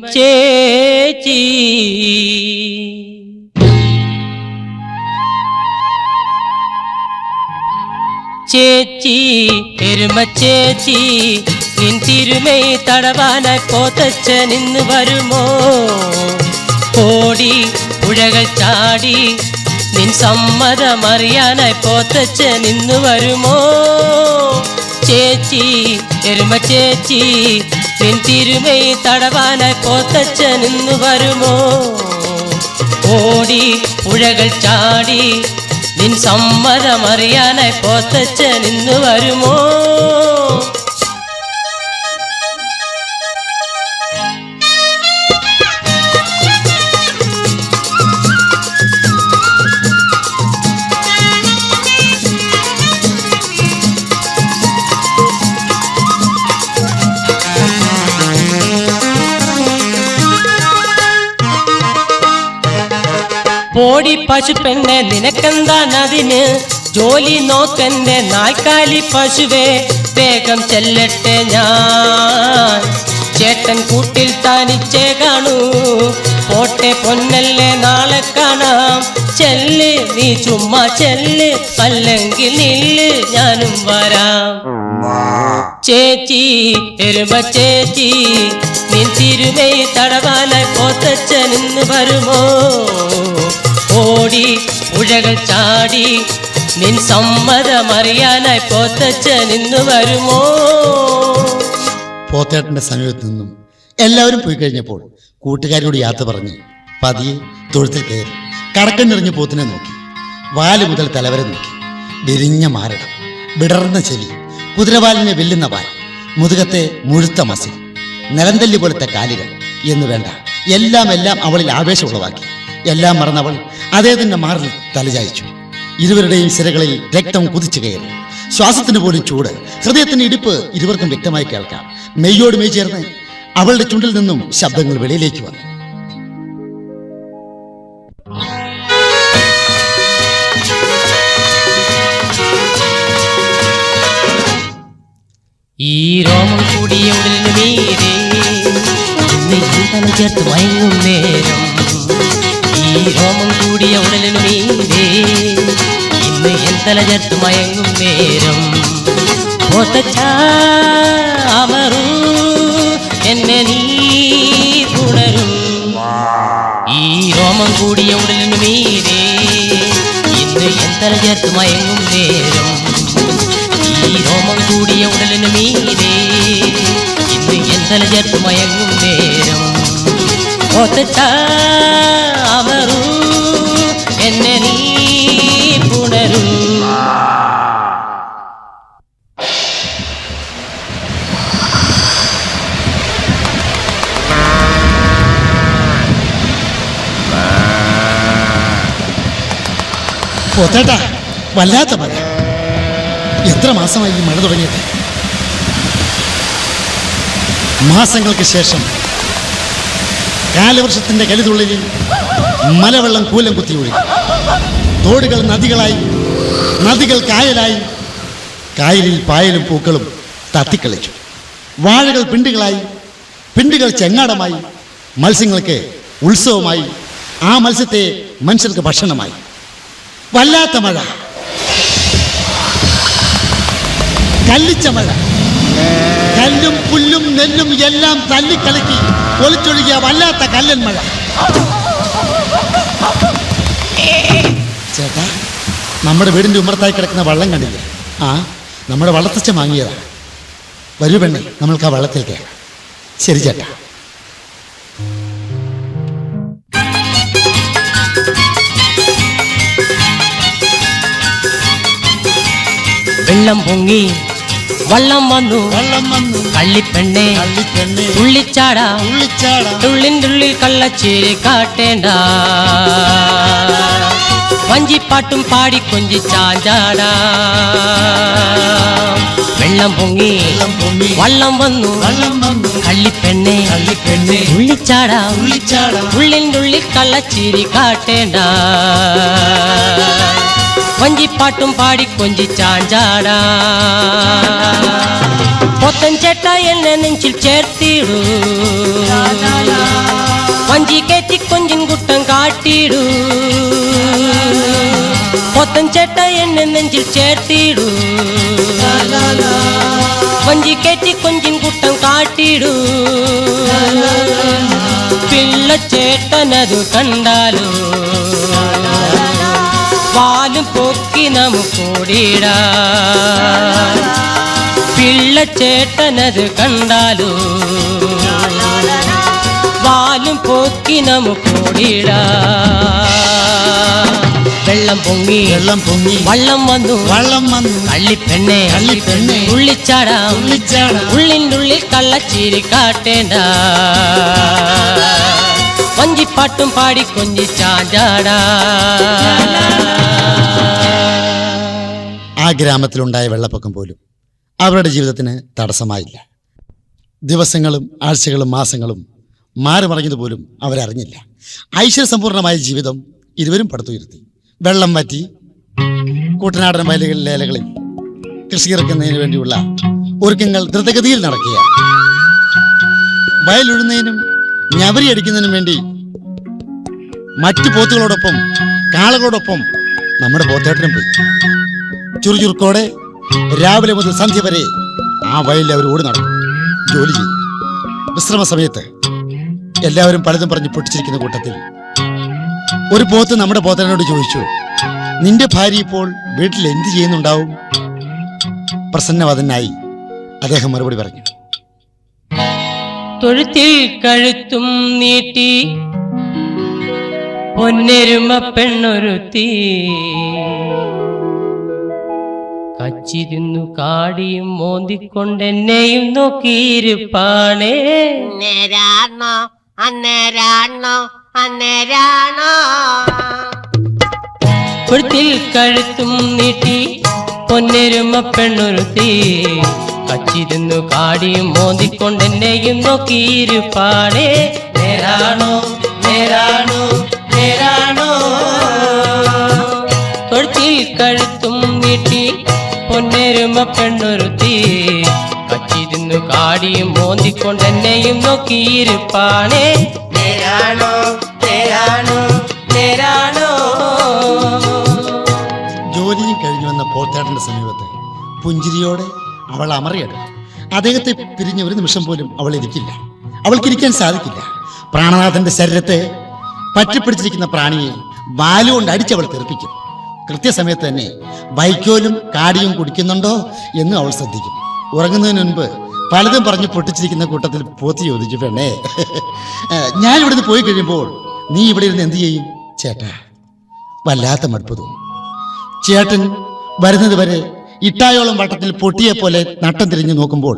എരുമച്ചേച്ചി ചേച്ചി എരുമച്ചേച്ചി നിൻ തിരുമൈ തടവാനായി പോത്തച്ഛൻ ഇന്ന് വരുമോ? ഓടി പുഴകൾ ചാടി നിൻ സമ്മതമറിയാനായി പോത്തച്ഛൻ ഇന്ന് വരുമോ? ചേച്ചി എരുമച്ചേച്ചി നിൻ തിരുമൈ തടവാനായി പോത്തച്ഛൻ ഇന്ന് വരുമോ? ഓടി പുഴകൾ ചാടി നിൻ സമ്മതമറിയാനായി പോത്തച്ഛൻ ഇന്ന് വരുമോ? പോടി പശുപ്പെണ്ണെ നിനക്കെന്താണതിന്? ജോലി നോക്കന്റെ നായ്ക്കാലി പശുവേ, വേഗം ചെല്ലട്ടെ ഞാൻ. ചേട്ടൻ കൂട്ടിൽ താനിച്ചേ കാണൂ, പോട്ടെ പൊന്നല്ലേ നാളെ കാണാം. ചെല്ല് നീ ചുമ്മാ ചെല്ല്, അല്ലെങ്കിൽ നില്ല് ഞാനും വരാം. ചേച്ചി എരുമ ചേച്ചി, നിൻ തിരുമൈ തടവാനായി പോത്തച്ഛനിന്ന് വരുമോ? ഓടി പുഴകൾ ചാടി നിൻ സമ്മതമറിയാനായി പോത്തച്ഛനിന്ന് വരുമോ? പോത്തേട്ടന്റെ സമീപത്ത് നിന്നും എല്ലാവരും പോയി കഴിഞ്ഞപ്പോൾ കൂട്ടുകാരോട് യാത്ര പറഞ്ഞ് പതിയെ തൊഴുത്തിൽ കയറി കടക്കണ്ണിറങ്ങി പോത്തിനെ നോക്കി. വാല് മുതൽ തലവരെ നോക്കി. വിരിഞ്ഞ മാരടം, വിടർന്ന ചെവി, കുതിരവാലിനെ വെല്ലുന്ന വാൽ, മുതുകത്തെ മുഴുത്ത മസിൽ, നിലന്തല്ലി പോലത്തെ കാലുകൾ എന്ന് വേണ്ട എല്ലാം അവളിൽ ആവേശം ഉളവാക്കി. എല്ലാം മറന്നവൾ അദ്ദേഹത്തിന്റെ മാറിൽ തലചായിച്ചു. ഇരുവരുടെയും സിരകളിൽ രക്തം കുതിച്ചു കയറി. ശ്വാസത്തിന് പോലും ചൂട്, ഹൃദയത്തിന്റെ ഇടിപ്പ് ഇരുവർക്കും വ്യക്തമായി കേൾക്കാം. മെയ്യോട് മെയ് ചേർന്ന് അവളുടെ ചുണ്ടിൽ നിന്നും ശബ്ദങ്ങൾ വെളിയിലേക്ക് വന്നു. ഈ രോമം കൂടിയ ഉടലിന് മീരെ ചേർത്ത് മയങ്ങും നേരം. ഈ രോമം കൂടിയ ഉടലിന് മീരെ ഇന്ന് എൻ തല ചേർത്ത് മയങ്ങും നേരം. അമറൂ എന്നെ നീ ഉണരൂ. ഈ രോമം കൂടിയ ഉടലിന് മീരെ ഇന്ന് എൻ തല ചേർത്ത് മയങ്ങും നേരം. ഈ രോമം കൂടിയ ഉടലിന് മീരെ ഇന്ന് എൻ തല ചേർത്ത് മയങ്ങും നേരം. അമറൂ എന്നെ നീ പുണരൂ. പോത്തേട്ടാ, വല്ലാത്ത മഴ. എത്ര മാസമായി ഈ മഴ തുടങ്ങിയിട്ട്? മാസങ്ങൾക്ക് ശേഷം കാലവർഷത്തിന്റെ കലിതുള്ളിൽ മലവെള്ളം കൂലം കുത്തി ഒഴുകി. തോടുകൾ നദികളായി, നദികൾ കായലായി, കായലിൽ പായലും പൂക്കളും തത്തിക്കളിച്ചു. വാഴകൾ പിണ്ടുകളായി, പിണ്ടുകൾ ചെങ്ങാടമായി, മത്സ്യങ്ങൾക്ക് ഉത്സവമായി, ആ മത്സ്യത്തെ മനുഷ്യർക്ക് ഭക്ഷണമായി. വല്ലാത്ത മഴ, കല്ലിച്ച മഴ. കല്ലും പുല്ലും നെല്ലും എല്ലാം തല്ലിക്കളിക്കി ഒലിച്ചൊഴുകിയ വല്ലാത്ത കല്ലൻ മഴ. ചേട്ടാ, നമ്മുടെ വീടിന്റെ ഉമ്മറത്തായി കിടക്കുന്ന വള്ളം കണ്ടില്ല? ആ, നമ്മുടെ വള്ളത്തച്ഛൻ വാങ്ങിയതാ. വരൂ പെണ്ണെ, നമ്മൾക്ക് ആ വള്ളത്തിൽ കയറാം. ശരി ചേട്ടാ. വെള്ളം പൊങ്ങി വള്ളം വന്നു, കള്ളിപ്പെണ്ണെ തുള്ളിച്ചാടാ, തുള്ളിൻ്റുള്ളിൽ കള്ളച്ചേരി കാട്ടേണ്ട. വഞ്ചിപ്പാട്ടും പാടി കൊഞ്ചി ചാഞ്ചാടാ. വെള്ളം പൊങ്ങി വള്ളം വന്നു, കള്ളിപ്പെണ്ണെ തുള്ളിച്ചാടാ, തുള്ളിൻ്റുള്ളിൽ കള്ളച്ചേരി കാട്ടേണ്ട. വഞ്ചിപ്പാട്ടും പാടി കൊഞ്ചി ചാഞ്ചാടാ. പൊത്തൻ ചേട്ട എന്നെ നെഞ്ചിൽ ചേർത്തിടൂ, വഞ്ചി കയറ്റി കൊഞ്ചിൻ കുട്ടം കാട്ടിടൂ. പൊത്തൻ ചേട്ട എന്നെ നെഞ്ചിൽ ചേർത്തിടൂ, വഞ്ചി കയറ്റി കൊഞ്ചിൻ കുട്ടം കാട്ടിടൂ. പിള്ളച്ചേട്ടനതു കണ്ടാലോ വാലും പൊക്കി നമുക്കോടിടാ. പിള്ളച്ചേട്ടനത് കണ്ടാലോ വാലും പൊക്കി നമുക്കോടിടാ. വെള്ളം പൊങ്ങി വള്ളം വന്നു, കള്ളിപ്പെണ്ണെ ഉള്ളിച്ചാടാ, ഉള്ളിൻ്റെ ഉള്ളിൽ കള്ളച്ചീരി കാട്ടേണ്ട. വഞ്ചിപ്പാട്ടും പാടി കൊഞ്ചി ചാഞ്ചാടാ. ആ ഗ്രാമത്തിലുണ്ടായ വെള്ളപ്പൊക്കം പോലും അവരുടെ ജീവിതത്തിന് തടസ്സമായില്ല. ദിവസങ്ങളും ആഴ്ചകളും മാസങ്ങളും മാറി മറിഞ്ഞതുപോലും അവരറിഞ്ഞില്ല. ഐശ്വര്യസമ്പൂർണമായ ജീവിതം ഇരുവരും പടുത്തുയർത്തി. വെള്ളം വറ്റി കൂട്ടനാടൻ വയലുകളിലെ ഇലകളിൽ കൃഷി ഇറക്കുന്നതിന് വേണ്ടിയുള്ള ഒരുക്കങ്ങൾ ദ്രുതഗതിയിൽ നടക്കുക. വയലുഴുന്നതിനും ഞവരി അടിക്കുന്നതിനും വേണ്ടി മറ്റു പോത്തുകളോടൊപ്പം കാളകളോടൊപ്പം നമ്മുടെ പോത്തേട്ടനും പോയി. ചുറുചുറുക്കോടെ രാവിലെ മുതൽ സന്ധ്യ വരെ ആ വയലിൽ അവർ ഓടി നടക്കും, ജോലി ചെയ്യും. വിശ്രമ സമയത്ത് എല്ലാവരും പലതും പറഞ്ഞ് പൊട്ടിച്ചിരിക്കുന്ന കൂട്ടത്തിൽ ഒരു പോത്ത് നമ്മുടെ പോത്തേട്ടനോട് ചോദിച്ചു, നിന്റെ ഭാര്യ ഇപ്പോൾ വീട്ടിൽ എന്ത് ചെയ്യുന്നുണ്ടാവും? പ്രസന്നവദനായി അദ്ദേഹം മറുപടി പറഞ്ഞു, തൊഴുത്തിൽ കഴുത്തും നീട്ടി പൊന്നെരുമ പെണ്ണൊരുത്തി കച്ചി തിന്നു കാടിയും മോന്തിക്കൊണ്ടെന്നെയും നോക്കിയിരിപ്പാണേ. നേരാണോ അന്നേരാണോ അന്നേരാണോ? തൊഴുത്തിൽ കഴുത്തും നീട്ടി പൊന്നെരുമ പെണ്ണൊരുത്തി കച്ചി തിന്നു കാടിയും മോന്തിക്കൊണ്ടെന്നെയും നോക്കിയിരിപ്പാണേ. നേരാണോ നേരാണോ നേരാണോ? തൊഴുത്തിൽ കഴുത്തും നീട്ടി പൊന്നെരുമ പെണ്ണൊരുത്തി കച്ചി തിന്നു കാടിയും മോന്തിക്കൊണ്ടെന്നെയും നോക്കിയിരിപ്പാണേ. നേരാണോ നേരാണോ നേരാണോ? ജോലിയും കഴിഞ്ഞു വന്ന പോത്തേട്ടന്റെ സമീപത്ത് പുഞ്ചിരിയോടെ അവൾ അമറിയെടുക്കും. അദ്ദേഹത്തെ പിരിഞ്ഞ ഒരു നിമിഷം പോലും അവൾ ഇരിക്കില്ല, അവൾക്കിരിക്കാൻ സാധിക്കില്ല. പ്രാണനാഥന്റെ ശരീരത്തെ പറ്റിപ്പിടിച്ചിരിക്കുന്ന പ്രാണിയെ വാലുകൊണ്ട് അടിച്ചവൾ തെറിപ്പിക്കും. കൃത്യസമയത്ത് തന്നെ വൈക്കോലും കാടിയും കുടിക്കുന്നുണ്ടോ എന്ന് അവൾ ശ്രദ്ധിക്കും. ഉറങ്ങുന്നതിന് മുൻപ് പലതും പറഞ്ഞ് പൊട്ടിച്ചിരിക്കുന്ന കൂട്ടത്തിൽ പോത്തി ചോദിച്ചു, പെണ്ണേ, ഞാൻ ഇവിടുന്ന് പോയി കഴിയുമ്പോൾ നീ ഇവിടെ ഇരുന്ന് എന്ത് ചെയ്യും? ചേട്ടാ, വല്ലാത്ത മടുപ്പ് തോന്നും. ചേട്ടൻ വരുന്നത് വരെ ഇട്ടായോളം വട്ടത്തിൽ പൊട്ടിയെ പോലെ നട്ടം തിരിഞ്ഞു നോക്കുമ്പോൾ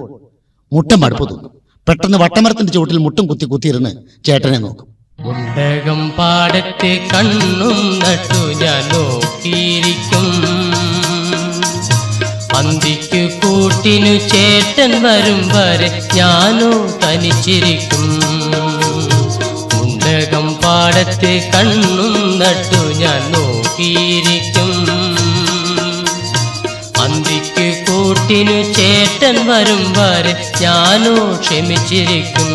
മുട്ടം മടുപ്പ് തോന്നും. പെട്ടെന്ന് വട്ടമരത്തിന്റെ ചുവട്ടിൽ മുട്ടും കുത്തിയിരുന്ന് ചേട്ടനെ നോക്കും. ഉണ്ടകം പാടത്ത് കണ്ണും നട്ടു ഞാൻ നോക്കിയിരിക്കും. അന്തിക്കു കൂട്ടിനു ചേട്ടൻ വരും വരെ ഞാനോ തനിച്ചിരിക്കും. ഉണ്ടകം പാടത്ത് കണ്ണും നട്ടു ഞാൻ നോക്കിയിരിക്കും. അന്തിക്കു കൂട്ടിനു ചേട്ടൻ വരും വരെ ഞാനോ ക്ഷമിച്ചിരിക്കും.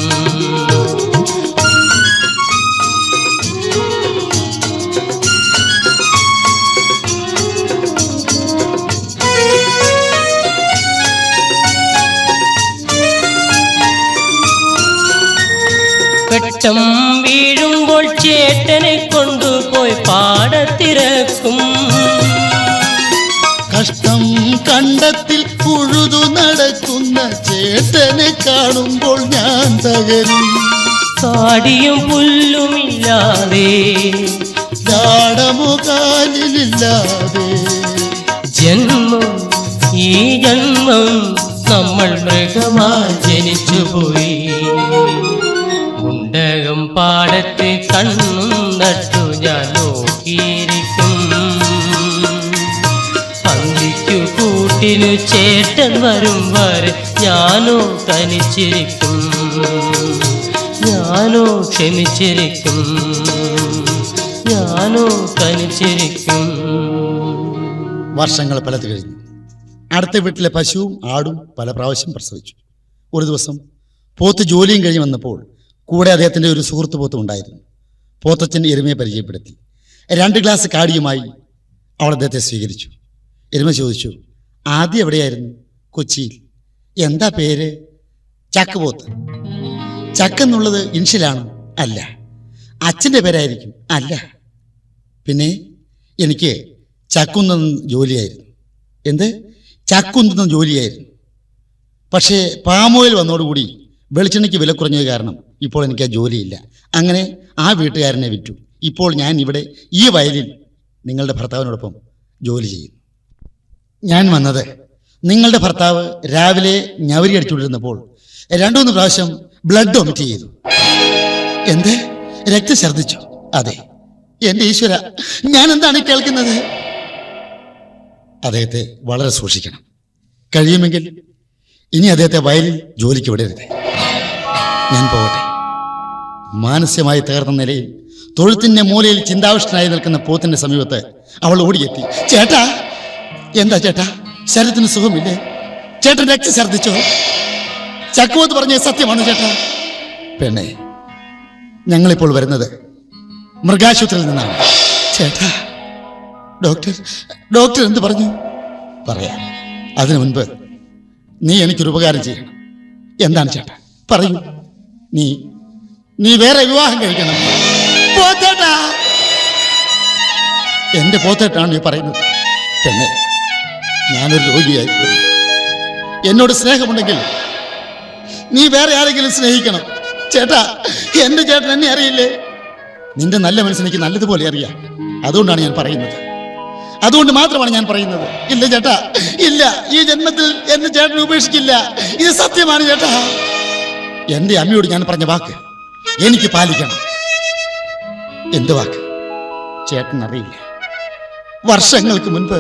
വെട്ടം വീഴുമ്പോൾ ചേട്ടനെ കൊണ്ടുപോയി പാടത്തിറക്കും. കഷ്ടം കണ്ടത്തിൽ ഉഴുതു നടക്കുന്ന ചേട്ടനെ കാണുമ്പോൾ ഞാൻ തകരും. കാടിയും പുല്ലുമില്ലാതെ ജാടമോ കാലിലില്ലാതെ ജന്മം ഈ ജന്മം നമ്മൾ മൃഗമായി ജനിച്ചുപോയി. ഉണ്ടകം പാടത്ത് കണ്ണും നട്ടു ഞാൻ നോക്കിയിരിക്കും. പന്തിക്കു കൂട്ടിനു ചേട്ടൻ വരും വരെ ഞാനോ തനിച്ചിരിക്കും. ഞാനോ ക്ഷമിച്ചിരിക്കും. ഞാനോ തനിച്ചിരിക്കും. വർഷങ്ങൾ പലത് കഴിഞ്ഞു. അടുത്ത വീട്ടിലെ പശുവും ആടും പല പ്രാവശ്യം പ്രസവിച്ചു. ഒരു ദിവസം പോത്ത് ജോലിയും കഴിഞ്ഞ് വന്നപ്പോൾ കൂടെ അദ്ദേഹത്തിൻ്റെ ഒരു സുഹൃത്ത് പോത്തും ഉണ്ടായിരുന്നു. പോത്തച്ഛൻ എരുമയെ പരിചയപ്പെടുത്തി. 2 ഗ്ലാസ് കാടിയുമായി അവൾ അദ്ദേഹത്തെ സ്വീകരിച്ചു. എരുമ ചോദിച്ചു, ആദ്യം എവിടെയായിരുന്നു? കൊച്ചിയിൽ. എന്താ പേര്? ചക്ക് പോത്ത്. ചക്കെന്നുള്ളത് ഇൻഷ്യലാണോ? അല്ല. അച്ഛൻ്റെ പേരായിരിക്കും? അല്ല. പിന്നെ എനിക്ക് ചക്കുന്നുന്ന ജോലിയായിരുന്നു. എന്ത്? ചക്കുന്നുന്ന ജോലിയായിരുന്നു. പക്ഷേ പാമോയിൽ വന്നതോടുകൂടി വെളിച്ചെണ്ണയ്ക്ക് വില കുറഞ്ഞത് കാരണം ഇപ്പോൾ എനിക്ക് ആ ജോലിയില്ല. അങ്ങനെ ആ വീട്ടുകാരനെ വിറ്റു. ഇപ്പോൾ ഞാൻ ഇവിടെ ഈ വയലിൽ നിങ്ങളുടെ ഭർത്താവിനോടൊപ്പം ജോലി ചെയ്യുന്നു. ഞാൻ വന്നത് നിങ്ങളുടെ ഭർത്താവ് രാവിലെ ഞവരി അടിച്ചുകൊണ്ടിരുന്നപ്പോൾ 2-3 പ്രാവശ്യം ബ്ലഡ് വൊമിറ്റ് ചെയ്തു. എന്ത്? രക്തം ഛർദ്ദിച്ചു? അതെ. എൻ്റെ ഈശ്വര, ഞാൻ എന്താണ് കേൾക്കുന്നത്? അദ്ദേഹത്തെ വളരെ സൂക്ഷിക്കണം. കഴിയുമെങ്കിൽ ഇനി അദ്ദേഹത്തെ വയലിൽ ജോലിക്ക് വിടരുത്. ഞാൻ പോകട്ടെ. മാനസികമായി തകർന്ന നിലയിൽ തൊഴുത്തിന്റെ മൂലയിൽ ചിന്താവിഷ്ടനായി നിൽക്കുന്ന പോത്തിന്റെ സമീപത്ത് അവൾ ഓടിയെത്തി. ചേട്ടാ! എന്താ ചേട്ടാ, ശരീരത്തിന് സുഖമില്ലേ? ചേട്ടൻ രക്തം ഛർദ്ദിച്ചോ? ചക്കുവത്ത് പറഞ്ഞ സത്യമാണ് ചേട്ടാ. പെണ്ണെ, ഞങ്ങളിപ്പോൾ വരുന്നത് മൃഗാശുപത്രിയിൽ നിന്നാണ്. ചേട്ടാ, ഡോക്ടർ എന്ത് പറഞ്ഞു? പറയാം. അതിനു മുൻപ് നീ എനിക്കൊരു ഉപകാരം ചെയ്യണം. എന്താണ് ചേട്ടാ? പറയൂ. നീ വേറെ വിവാഹം കഴിക്കണം. പോത്തേട്ടാ, എന്റെ പോത്തേട്ടാണ് നീ പറയുന്നത്. പിന്നെ ഞാനൊരു രോഗിയായി. എന്നോട് സ്നേഹമുണ്ടെങ്കിൽ നീ വേറെ ആരെങ്കിലും സ്നേഹിക്കണം. ചേട്ടാ, എന്റെ ചേട്ടൻ എന്നെ അറിയില്ലേ? നിന്റെ നല്ല മനസ്സെനിക്ക് നല്ലതുപോലെ അറിയാം. അതുകൊണ്ടാണ് ഞാൻ പറയുന്നത്. അതുകൊണ്ട് മാത്രമാണ് ഞാൻ പറയുന്നത്. ഇല്ല ചേട്ടാ, ഇല്ല, ഈ ജന്മത്തിൽ എന്റെ ചേട്ടനെ ഉപേക്ഷിക്കില്ല. ഇത് സത്യമാണ് ചേട്ടാ. എന്റെ അമ്മയോട് ഞാൻ പറഞ്ഞ വാക്ക് എനിക്ക് പാലിക്കണം. എന്ത് വാക്ക്? ചേട്ടൻ അറിയില്ല, വർഷങ്ങൾക്ക് മുൻപ്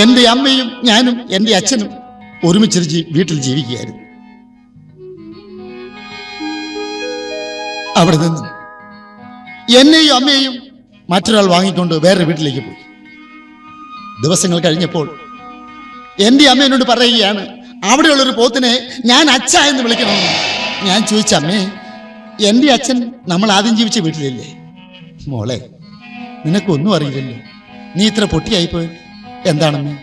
എന്റെ അമ്മയും ഞാനും എന്റെ അച്ഛനും ഒരുമിച്ച് വീട്ടിൽ ജീവിക്കുകയായിരുന്നു. അവിടെ നിന്നും എന്നെയും അമ്മയെയും മറ്റൊരാൾ വാങ്ങിക്കൊണ്ട് വേറെ വീട്ടിലേക്ക് പോയി. ദിവസങ്ങൾ കഴിഞ്ഞപ്പോൾ എന്റെ അമ്മ എന്നോട് പറയുകയാണ്, അവിടെയുള്ളൊരു പോത്തിനെ ഞാൻ അച്ഛ എന്ന് വിളിക്കണമെന്ന്. ഞാൻ ചോദിച്ച, അമ്മേ, എന്റെ അച്ഛൻ നമ്മൾ ആദ്യം ജീവിച്ച വീട്ടിലില്ലേ? മോളെ, നിനക്കൊന്നും അറിയില്ലല്ലോ, നീ ഇത്ര പൊട്ടിയായിപ്പോയി. എന്താണെന്ന്?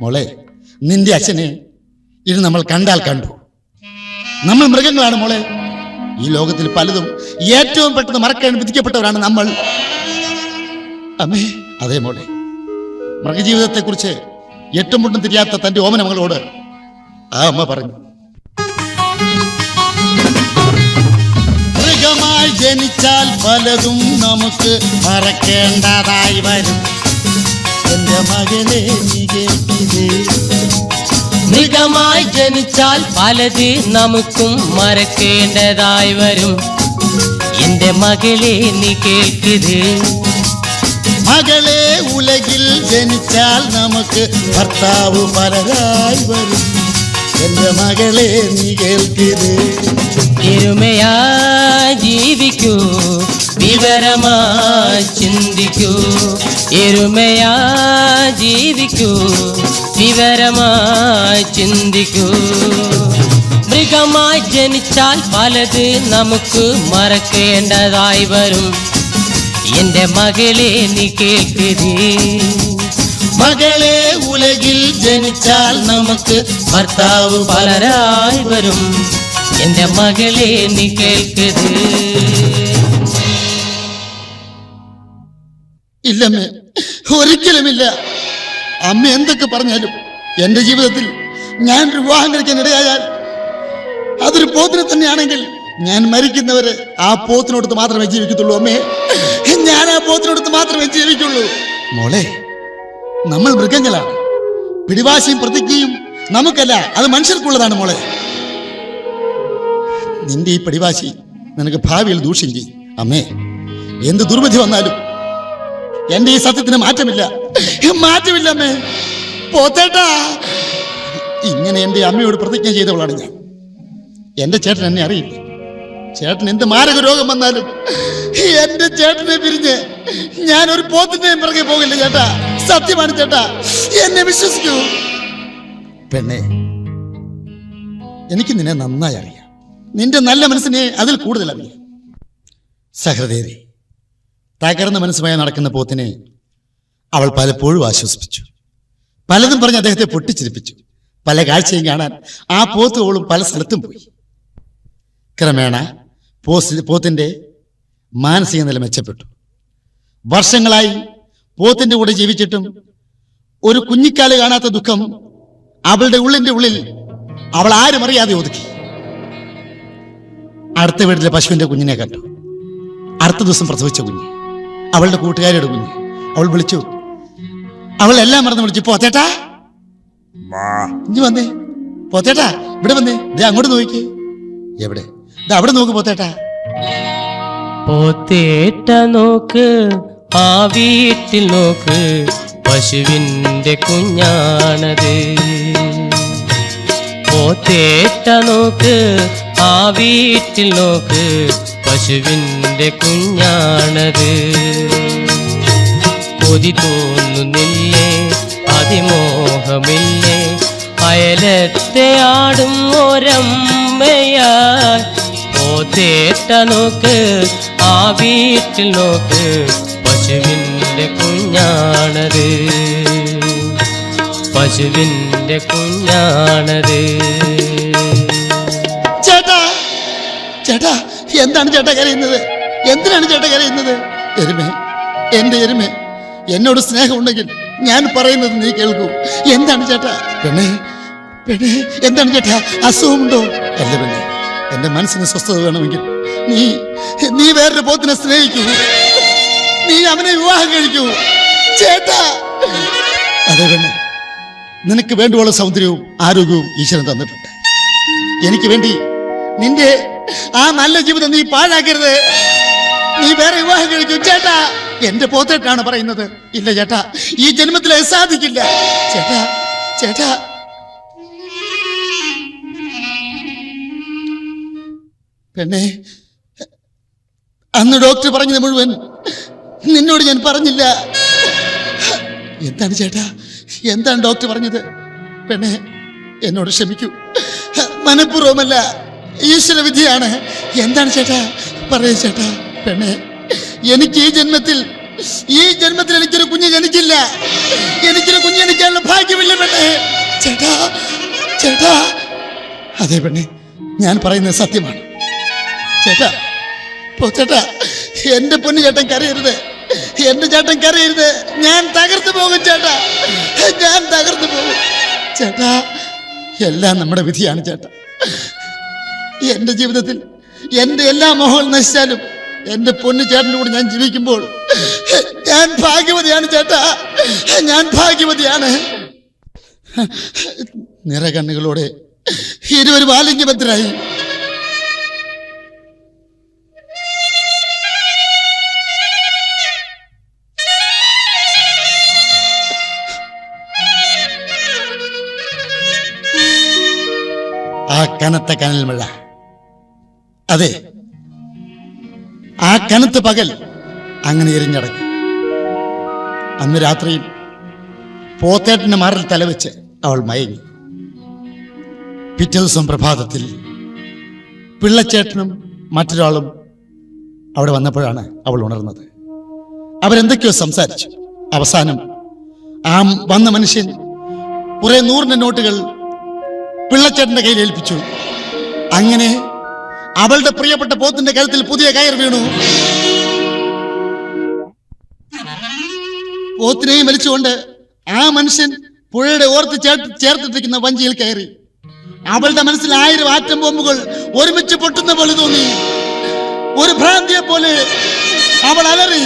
മോളെ, നിന്റെ അച്ഛനെ ഇത് നമ്മൾ കണ്ടാൽ കണ്ടു. നമ്മൾ മൃഗങ്ങളാണ് മോളെ. ഈ ലോകത്തിൽ പലതും ഏറ്റവും പെട്ടെന്ന് മറക്കാൻ വിധിക്കപ്പെട്ടവരാണ് നമ്മൾ. അമ്മേ, അതേ മോളെ, മൃഗജീവിതത്തെക്കുറിച്ച് എട്ടും പൊട്ടും തിരിയാത്ത തന്റെ ഓമന മകളോട് ആ അമ്മ പറഞ്ഞു, മൃഗമായി ജനിച്ചാൽ പലതും നമുക്ക് മറക്കേണ്ടതായി വരും. എന്റെ മകനെ നീ കേൾക്കില്ലേ? മൃഗമായി ജനിച്ചാൽ പലത് നമുക്കും മറക്കേണ്ടതായി വരും. എന്റെ മകളെ നീ കേൾക്കിത്. മകളെ, ഉലകിൽ ജനിച്ചാൽ നമുക്ക് ഭർത്താവ് പലരായി വരും. എന്റെ മകളെ നീ കേൾക്കിത്. എരുമയാ ജീവിക്കൂ, വിവരമായി ചിന്തിക്കൂ. എരുമയാ ജീവിക്കൂ, വിവരമായി ചിന്തിക്കൂ. മൃഗമായി ജനിച്ചാൽ പലത് നമുക്ക് മറക്കേണ്ടതായി വരും. എന്റെ മകളെ നീ കേൾക്കേ. മകളെ, ഉലകിൽ ജനിച്ചാൽ നമുക്ക് ഭർത്താവ് പലരായി വരും. എന്റെ മകളെ നീ കേൾക്കേ. ഇല്ലമ്മേ, ഒരിക്കലുമില്ല. അമ്മ എന്തൊക്കെ പറഞ്ഞാലും എന്റെ ജീവിതത്തിൽ ഞാൻ വിവാഹം കഴിക്കാൻ ഇടയായാൽ അതൊരു പോത്തിനെ തന്നെയാണെങ്കിൽ ഞാൻ മരിക്കുന്നവരെ ആ പോത്തിനോടത്ത് മാത്രമേ ജീവിക്കത്തുള്ളൂ. അമ്മേ, ഞാൻ ആ പോത്തിനോടത്ത് മാത്രമേ ജീവിക്കുള്ളൂ. മോളെ, നമ്മൾ മൃഗങ്ങളാണ്. പിടിവാശിയും പ്രതിജ്ഞയും നമുക്കല്ല, അത് മനുഷ്യർക്കുള്ളതാണ്. മോളെ, നിന്റെ ഈ പിടിവാശി നിനക്ക് ഭാവിയിൽ ദൂഷ്യം ചെയ്യും. അമ്മേ, എന്ത് ദുർവിധി വന്നാലും എന്റെ ഈ സത്യത്തിന് മാറ്റമില്ല. അമ്മേ. പോത്തേട്ടാ, ഇങ്ങനെ എന്റെ അമ്മയോട് പ്രതിജ്ഞ ചെയ്തവളാണ് ഞാൻ. എന്റെ ചേട്ടൻ എന്നെ അറിയില്ല. ചേട്ടൻ എന്ത് മാരക രോഗം വന്നാലും എന്റെ ചേട്ടനെ പിരിഞ്ഞ് ഞാൻ ഒരു പോത്തിന്റെയും പിറകെ പോകില്ല ചേട്ടാ. സത്യമാണ് ചേട്ടാ, എന്നെ വിശ്വസിക്കൂ. പെണ്ണെ, എനിക്ക് നിന്നെ നന്നായി അറിയാം. നിന്റെ നല്ല മനസ്സിനെ അതിൽ കൂടുതൽ അറിയാം. സഹൃദയരെ, തകർന്ന മനസ്സുമായി നടക്കുന്ന പോത്തിനെ അവൾ പലപ്പോഴും ആശ്വസിപ്പിച്ചു. പലതും പറഞ്ഞ് അദ്ദേഹത്തെ പൊട്ടിച്ചിരിപ്പിച്ചു. പല കാഴ്ചയും കാണാൻ ആ പോത്തുകളും പല സ്ഥലത്തും പോയി. ക്രമേണ പോത്തിന്റെ മാനസിക നില മെച്ചപ്പെട്ടു. വർഷങ്ങളായി പോത്തിന്റെ കൂടെ ജീവിച്ചിട്ടും ഒരു കുഞ്ഞിക്കാല് കാണാത്ത ദുഃഖം അവളുടെ ഉള്ളിൽ അവൾ ആരും അറിയാതെ ഒതുക്കി. അടുത്ത വീട്ടിലെ പശുവിന്റെ കുഞ്ഞിനെ കണ്ടു. അടുത്ത ദിവസം പ്രസവിച്ച കുഞ്ഞ്, അവളുടെ കൂട്ടുകാരിയുടെ കുഞ്ഞ്. അവൾ വിളിച്ചു. അവൾ എല്ലാം മറന്ന് വിളിച്ചു, പോത്തേട്ടാ ഇഞ്ഞു വന്നേ, പോത്തേട്ടാ ഇവിടെ വന്നേ, ദേ അങ്ങോട്ട് നോക്കിക്കേ. എവിടെ? അവിടെ നോക്ക് പോത്തേട്ടാ. പോത്തേട്ട നോക്ക്, ആ വീട്ടിൽ നോക്ക്, പശുവിന്റെ കുഞ്ഞാണത്. പോത്തേട്ട നോക്ക്, ആ വീട്ടിൽ നോക്ക്, പശുവിന്റെ കുഞ്ഞാണത്. കൊതി തോന്നുന്നില്ലേ, അതിമോഹമില്ലേ, അയലത്തെ ആടും ഒരമ്മയായി ചേട്ട നോക്ക് ആ വീട്ടിൽ നോക്ക്, പശുവിൻ്റെ കുഞ്ഞാണത്, പശുവിൻ്റെ കുഞ്ഞാണത്. ചേട്ടാ ചേട്ടാ, എന്താണ് ചേട്ടാ കരയുന്നത്? എന്തിനാണ് ചേട്ടാ കരയുന്നത്? എരുമേ, എന്റെ എരുമേ, എന്നോട് സ്നേഹമുണ്ടെങ്കിൽ ഞാൻ പറയുന്നത് നീ കേൾക്കൂ. എന്താണ് ചേട്ടാ? പെണ്ണേ പെണ്ണേ, എന്താണ് ചേട്ടാ? അസുഖമുണ്ടോ? അല്ല പെണ്ണേ, എന്റെ മനസ്സിന് സ്വസ്ഥത വേണമെങ്കിൽ നീ വേറൊരു പോത്തിനെ സ്നേഹിക്കൂ, നീ അവനെ വിവാഹം കഴിക്കൂ ചേട്ടാ. അതെ പെണ്ണേ, നിനക്ക് വേണ്ടുവോളം സൗന്ദര്യവും ആരോഗ്യവും ഈശ്വരൻ തന്നിട്ടുണ്ട്. എനിക്ക് വേണ്ടി നിന്റെ ആ നല്ല ജീവിതം നീ പാഴാക്കരുത്. നീ വേറെ വിവാഹം കഴിക്കൂ ചേട്ടാ. എന്റെ പോത്തേട്ടാണ് പറയുന്നത്. ഇല്ല ചേട്ടാ, ഈ ജന്മത്തിൽ അത് സാധിക്കില്ല ചേട്ടാ. ചേട്ടാ, പെണ്ണെ, അന്ന് ഡോക്ടർ പറഞ്ഞത് മുഴുവൻ നിന്നോട് ഞാൻ പറഞ്ഞില്ല. എന്താണ് ചേട്ടാ, എന്താണ് ഡോക്ടർ പറഞ്ഞത്? പെണ്ണെ, എന്നോട് ക്ഷമിക്കൂ, മനഃപൂർവ്വമല്ല, ഈശ്വര വിധിയാണ്. എന്താണ് ചേട്ടാ, പറയൂ ചേട്ടാ. പെണ്ണെ, എനിക്ക് ഈ ജന്മത്തിൽ എനിക്കൊരു കുഞ്ഞ് ജനിക്കില്ല. എനിക്കൊരു കുഞ്ഞ് ജനിക്കാനുള്ള ഭാഗ്യമില്ല പെണ്ണെ. ചേട്ടാ ചേട്ടാ. അതെ പെണ്ണെ, ഞാൻ പറയുന്നത് സത്യമാണ് ചേട്ടാ. ചേട്ടാ, എന്റെ പൊന്നു ചേട്ടൻ കരയരുത്, എന്റെ ചേട്ടൻ കരയരുത്. ഞാൻ തകർന്നു പോകും ചേട്ടാ, ഞാൻ തകർന്നു പോകും ചേട്ടാ. എല്ലാം നമ്മുടെ വിധിയാണ് ചേട്ടാ. എന്റെ ജീവിതത്തിൽ എന്റെ എല്ലാ മോഹവും നശിച്ചാലും എന്റെ പൊന്നു ചേട്ടൻ്റെ കൂടെ ഞാൻ ജീവിക്കുമ്പോൾ ഞാൻ ഭാഗ്യവതിയാണ് ചേട്ടാ, ഞാൻ ഭാഗ്യവതിയാണ്. നിറകണ്ണുകളോടെ ഇരുവരും ആലിംഗബദ്ധരായി. ആ കനത്ത കനൽ മഴ, അതെ, ആ കനത്ത പകൽ അങ്ങനെ എരിഞ്ഞടങ്ങി. അന്ന് രാത്രിയിൽ പോത്തേട്ടന്റെ മാറിൽ തലവെച്ച് അവൾ മയങ്ങി. പിറ്റേ ദിവസം പ്രഭാതത്തിൽ പിള്ളച്ചേട്ടനും മറ്റൊരാളും അവിടെ വന്നപ്പോഴാണ് അവൾ ഉണർന്നത്. അവരെന്തൊക്കെയോ സംസാരിച്ചു. അവസാനം ആ വന്ന മനുഷ്യൻ കുറെ 100 നോട്ടുകൾ പിള്ളച്ചേട്ടന്റെ കയ്യിൽ ഏൽപ്പിച്ചു. അങ്ങനെ അവളുടെ പ്രിയപ്പെട്ട പോത്തിന്റെ കഴുത്തിൽ പുതിയ കയർ വീണു. പോത്തിനെയും വലിച്ചുകൊണ്ട് ആ മനുഷ്യൻ പുഴയുടെ ഓർത്ത് ചേർത്തിട്ടിരിക്കുന്ന വഞ്ചിയിൽ കയറി. അവളുടെ മനസ്സിൽ 1000 ആറ്റം ബോംബുകൾ ഒരുമിച്ച് പൊട്ടുന്ന പോലെ തോന്നി. ഒരു ഭ്രാന്തിയെ പോലെ അവൾ അലറി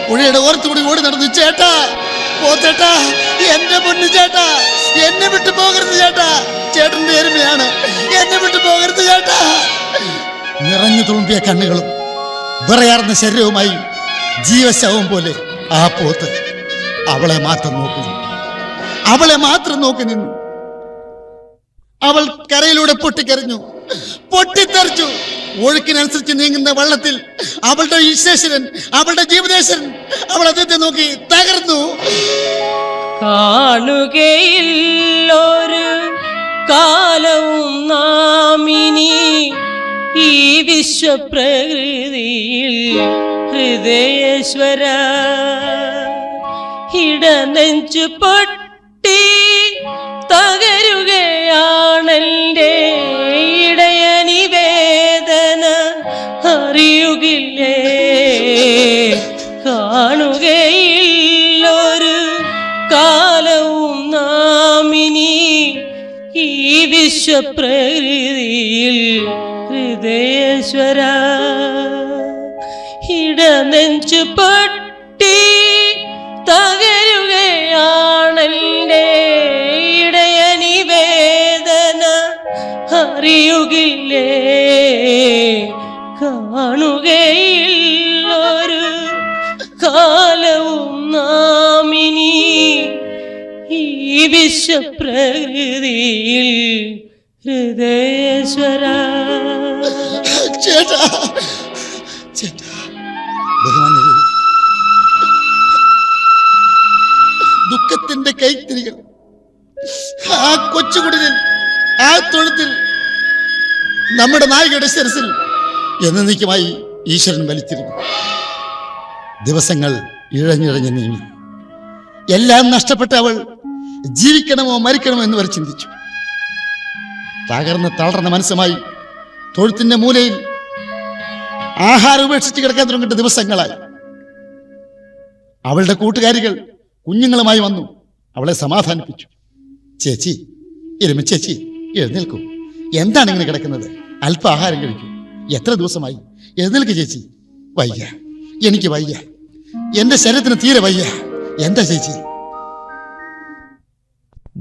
പുഴയുടെ ഓർത്തുകൂടി ഓടി നടന്നു. ചേട്ടാ, പോത്തേട്ടാ, എന്റെ പൊന്നു ചേട്ടാ, എന്നെ വിട്ടു പോകരുത് ചേട്ടാ, ചേട്ടന്റെ എരുമയാണ്, എന്നെ വിട്ടു പോകരുത് ചേട്ടാ. നിറഞ്ഞു തുളുമ്പിയ കണ്ണുകളും വിറയാർന്ന ശരീരവുമായി ജീവശവം പോലെ ആ പോത്ത് അവളെ മാത്രം നോക്കി നിന്നു. അവൾ കരയിലൂടെ പൊട്ടിക്കരഞ്ഞു, പൊട്ടിത്തെറിച്ചു. ഒഴുക്കിനനുസരിച്ച് നീങ്ങുന്ന വള്ളത്തിൽ അവളുടെ ഈശ്വരൻ, അവളുടെ ജീവനേശ്വരൻ, അവൾ അദ്ദേഹത്തെ നോക്കി തകർന്നു. കാണുകയില്ലൊരു കാലവും നാമിനി ഈ വിശ്വപ്രകൃതിയിൽ ഹൃദയേശ്വര. ഇടനെഞ്ചു പൊട്ടി തകരുകയാണെൻ്റെ ഇടയനി വേദന അറിയുകില്ലേ. കാണുകയില്ലൊരു കാലവും നാമിനി ഈ വിശ്വപ്രകൃതിയിൽ ഹൃദയേശ്വര. ഇടനെഞ്ചു പൊട്ടി തകരുകയാണെൻ്റെ ഇടയനി വേദന അറിയുകില്ലേ. കാണുകയില്ലൊരു കാലവും നാമിനി ഈ വിശ്വപ്രകൃതിയിൽ ഹൃദയേശ്വര. ചേട്ടാ, ചേട്ടാ, ബഹുമാന്യരേ, ദുഃഖത്തിന്റെ കൈത്തിരികൾ ആ കൊച്ചുകുടിലിൽ, ആ തൊഴുത്തിൽ നമ്മുടെ നായികയുടെ ശിരസിൽ എന്നേക്കുമായി ഈശ്വരൻ വലിച്ചിരുന്നു. ദിവസങ്ങൾ ഇഴഞ്ഞിഴഞ്ഞ് നീങ്ങി. എല്ലാം നഷ്ടപ്പെട്ട അവൾ ജീവിക്കണമോ മരിക്കണമോ എന്ന് വരെ ചിന്തിച്ചു. തളർന്ന മനസ്സുമായി തൊഴുത്തിന്റെ മൂലയിൽ ആഹാരം ഉപേക്ഷിച്ച് കിടക്കാൻ തുടങ്ങിയിട്ട് ദിവസങ്ങളായി. അവളുടെ കൂട്ടുകാരികൾ കുഞ്ഞുങ്ങളുമായി വന്നു. അവളെ സമാധാനിപ്പിച്ചു. ചേച്ചി, എരുമ ചേച്ചി, എഴുന്നേൽക്കൂ. എന്താണ് ഇങ്ങനെ കിടക്കുന്നത്? അല്പ ആഹാരം കഴിക്കൂ. എത്ര ദിവസമായി? എഴുന്നേൽക്ക് ചേച്ചി. വയ്യ, എനിക്ക് വയ്യ, എന്റെ ശരീരത്തിന് തീരെ വയ്യ. എന്താ ചേച്ചി?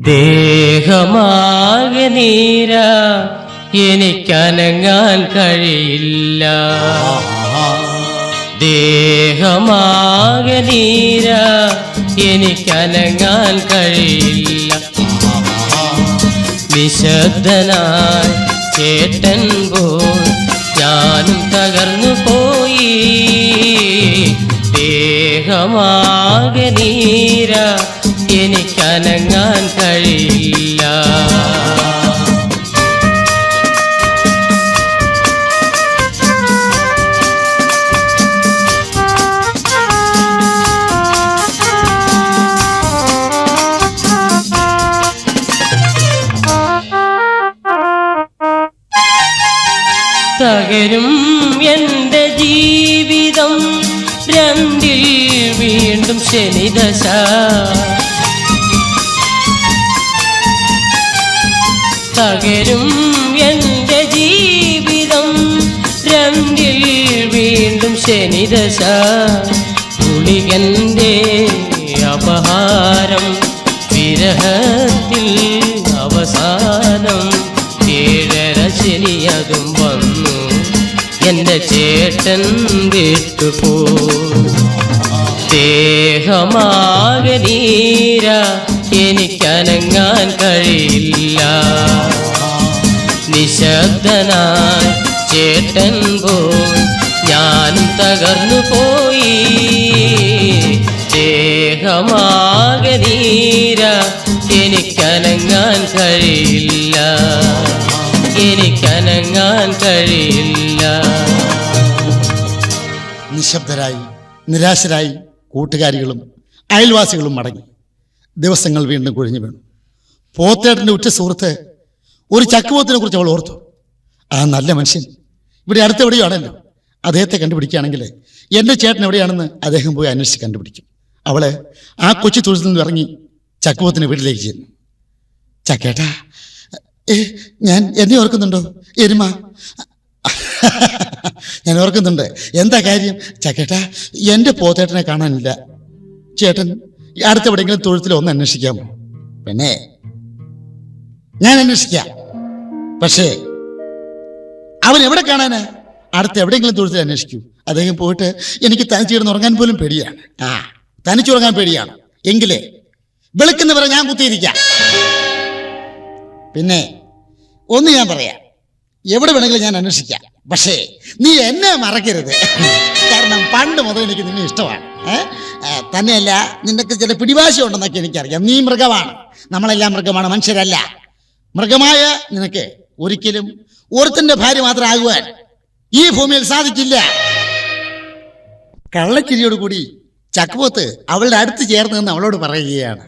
ദേഹമാകെ നീര, എനിക്കനങ്ങാൻ കഴിയില്ല. ദേഹമാകെ നീര, എനിക്കനങ്ങാൻ കഴിയില്ല. നിശബ്ദനായി ചേട്ടൻ പോയി ഞാനും തകർന്നു പോയി. ദേഹമാകെ നീര, എനിക്കനങ്ങാൻ കഴിയില്ല. തകരും എൻ്റെ ജീവിതം, രണ്ടിൽ വീണ്ടും ശനിദശ. തകരും എൻ്റെ ജീവിതം, രണ്ടിൽ വീണ്ടും ശനിദശ. ഗുളികൻ്റെ അപഹാരം, വിരഹത്തിൽ അവസാനം. ഏഴര ശനിയതും വന്നു, എൻ്റെ ചേട്ടൻ വിട്ടുപോ. ദേഹമാകെ നീര, എനിക്കനങ്ങാൻ കഴിയില്ല. നിശബ്ദനായി ചേട്ടൻ പോയി ഞാനും തകർന്നു പോയി. ദേഹമാകെ നീര, എനിക്കനങ്ങാൻ കഴിയില്ല. എനിക്കനങ്ങാൻ കഴിയില്ല. നിശബ്ദരായി നിരാശരായി കൂട്ടുകാരികളും അയൽവാസികളും മടങ്ങി. ദിവസങ്ങൾ വീണ്ടും കൊഴിഞ്ഞു വീണു. പോത്തേട്ടൻ്റെ ഉറ്റ സുഹൃത്ത് ഒരു ചക്കുപോത്തിനെ കുറിച്ച് അവൾ ഓർത്തു. ആ നല്ല മനുഷ്യൻ ഇവിടെ അടുത്തെവിടെയാണല്ലോ. അദ്ദേഹത്തെ കണ്ടുപിടിക്കുകയാണെങ്കിൽ എൻ്റെ ചേട്ടൻ എവിടെയാണെന്ന് അദ്ദേഹം പോയി അന്വേഷിച്ച് കണ്ടുപിടിക്കും. അവള് ആ കൊച്ചു തൊഴുത്തിൽ നിന്ന് ഇറങ്ങി ചക്കുപോത്തിൻ്റെ വീട്ടിലേക്ക് ചെന്നു. ചക്കേട്ടാ, ഞാൻ എന്നെ ഓർക്കുന്നുണ്ടോ? എരുമ, ഞാൻ ഓർക്കുന്നുണ്ട്. എന്താ കാര്യം? ചക്കേട്ടാ, എൻ്റെ പോത്തേട്ടനെ കാണാനില്ല. ചേട്ടൻ അടുത്തെവിടെയെങ്കിലും തൊഴുത്തിൽ ഒന്ന് അന്വേഷിക്കാമോ? പിന്നെ ഞാൻ അന്വേഷിക്കാം, പക്ഷേ അവൻ എവിടെ കാണാനാ? അടുത്ത് എവിടെയെങ്കിലും തൊഴുത്തിൽ അന്വേഷിക്കൂ. അദ്ദേഹം പോയിട്ട് എനിക്ക് തനിച്ച് കിടന്ന് ഉറങ്ങാൻ പോലും പേടിയാണ്. തനിച്ചുറങ്ങാൻ പേടിയാണ് എങ്കിലേ വെളുക്കുന്നവരെ ഞാൻ കുത്തിയിരിക്കാം. പിന്നെ ഒന്ന് ഞാൻ പറയാം, എവിടെ വേണമെങ്കിലും ഞാൻ അന്വേഷിക്കാം, പക്ഷേ നീ എന്നെ മറക്കരുത്. കാരണം പണ്ട് മുതൽ എനിക്ക് നിന്നെ ഇഷ്ടമാണ്. തന്നെയല്ല, നിനക്ക് ചില പിടിവാശി ഉണ്ടെന്നൊക്കെ എനിക്കറിയാം. നീ മൃഗമാണ്, നമ്മളെല്ലാം മൃഗമാണ്, മനുഷ്യരല്ല. മൃഗമായ നിനക്ക് ഒരിക്കലും ഒരുത്തന്റെ ഭാര്യ മാത്രം ആകുവാൻ ഈ ഭൂമിയിൽ സാധിക്കില്ല. കള്ളച്ചിരിയോടുകൂടി ചക്കുപോത്ത് അവളുടെ അടുത്ത് ചേർന്ന് നിന്ന് അവളോട് പറയുകയാണ്,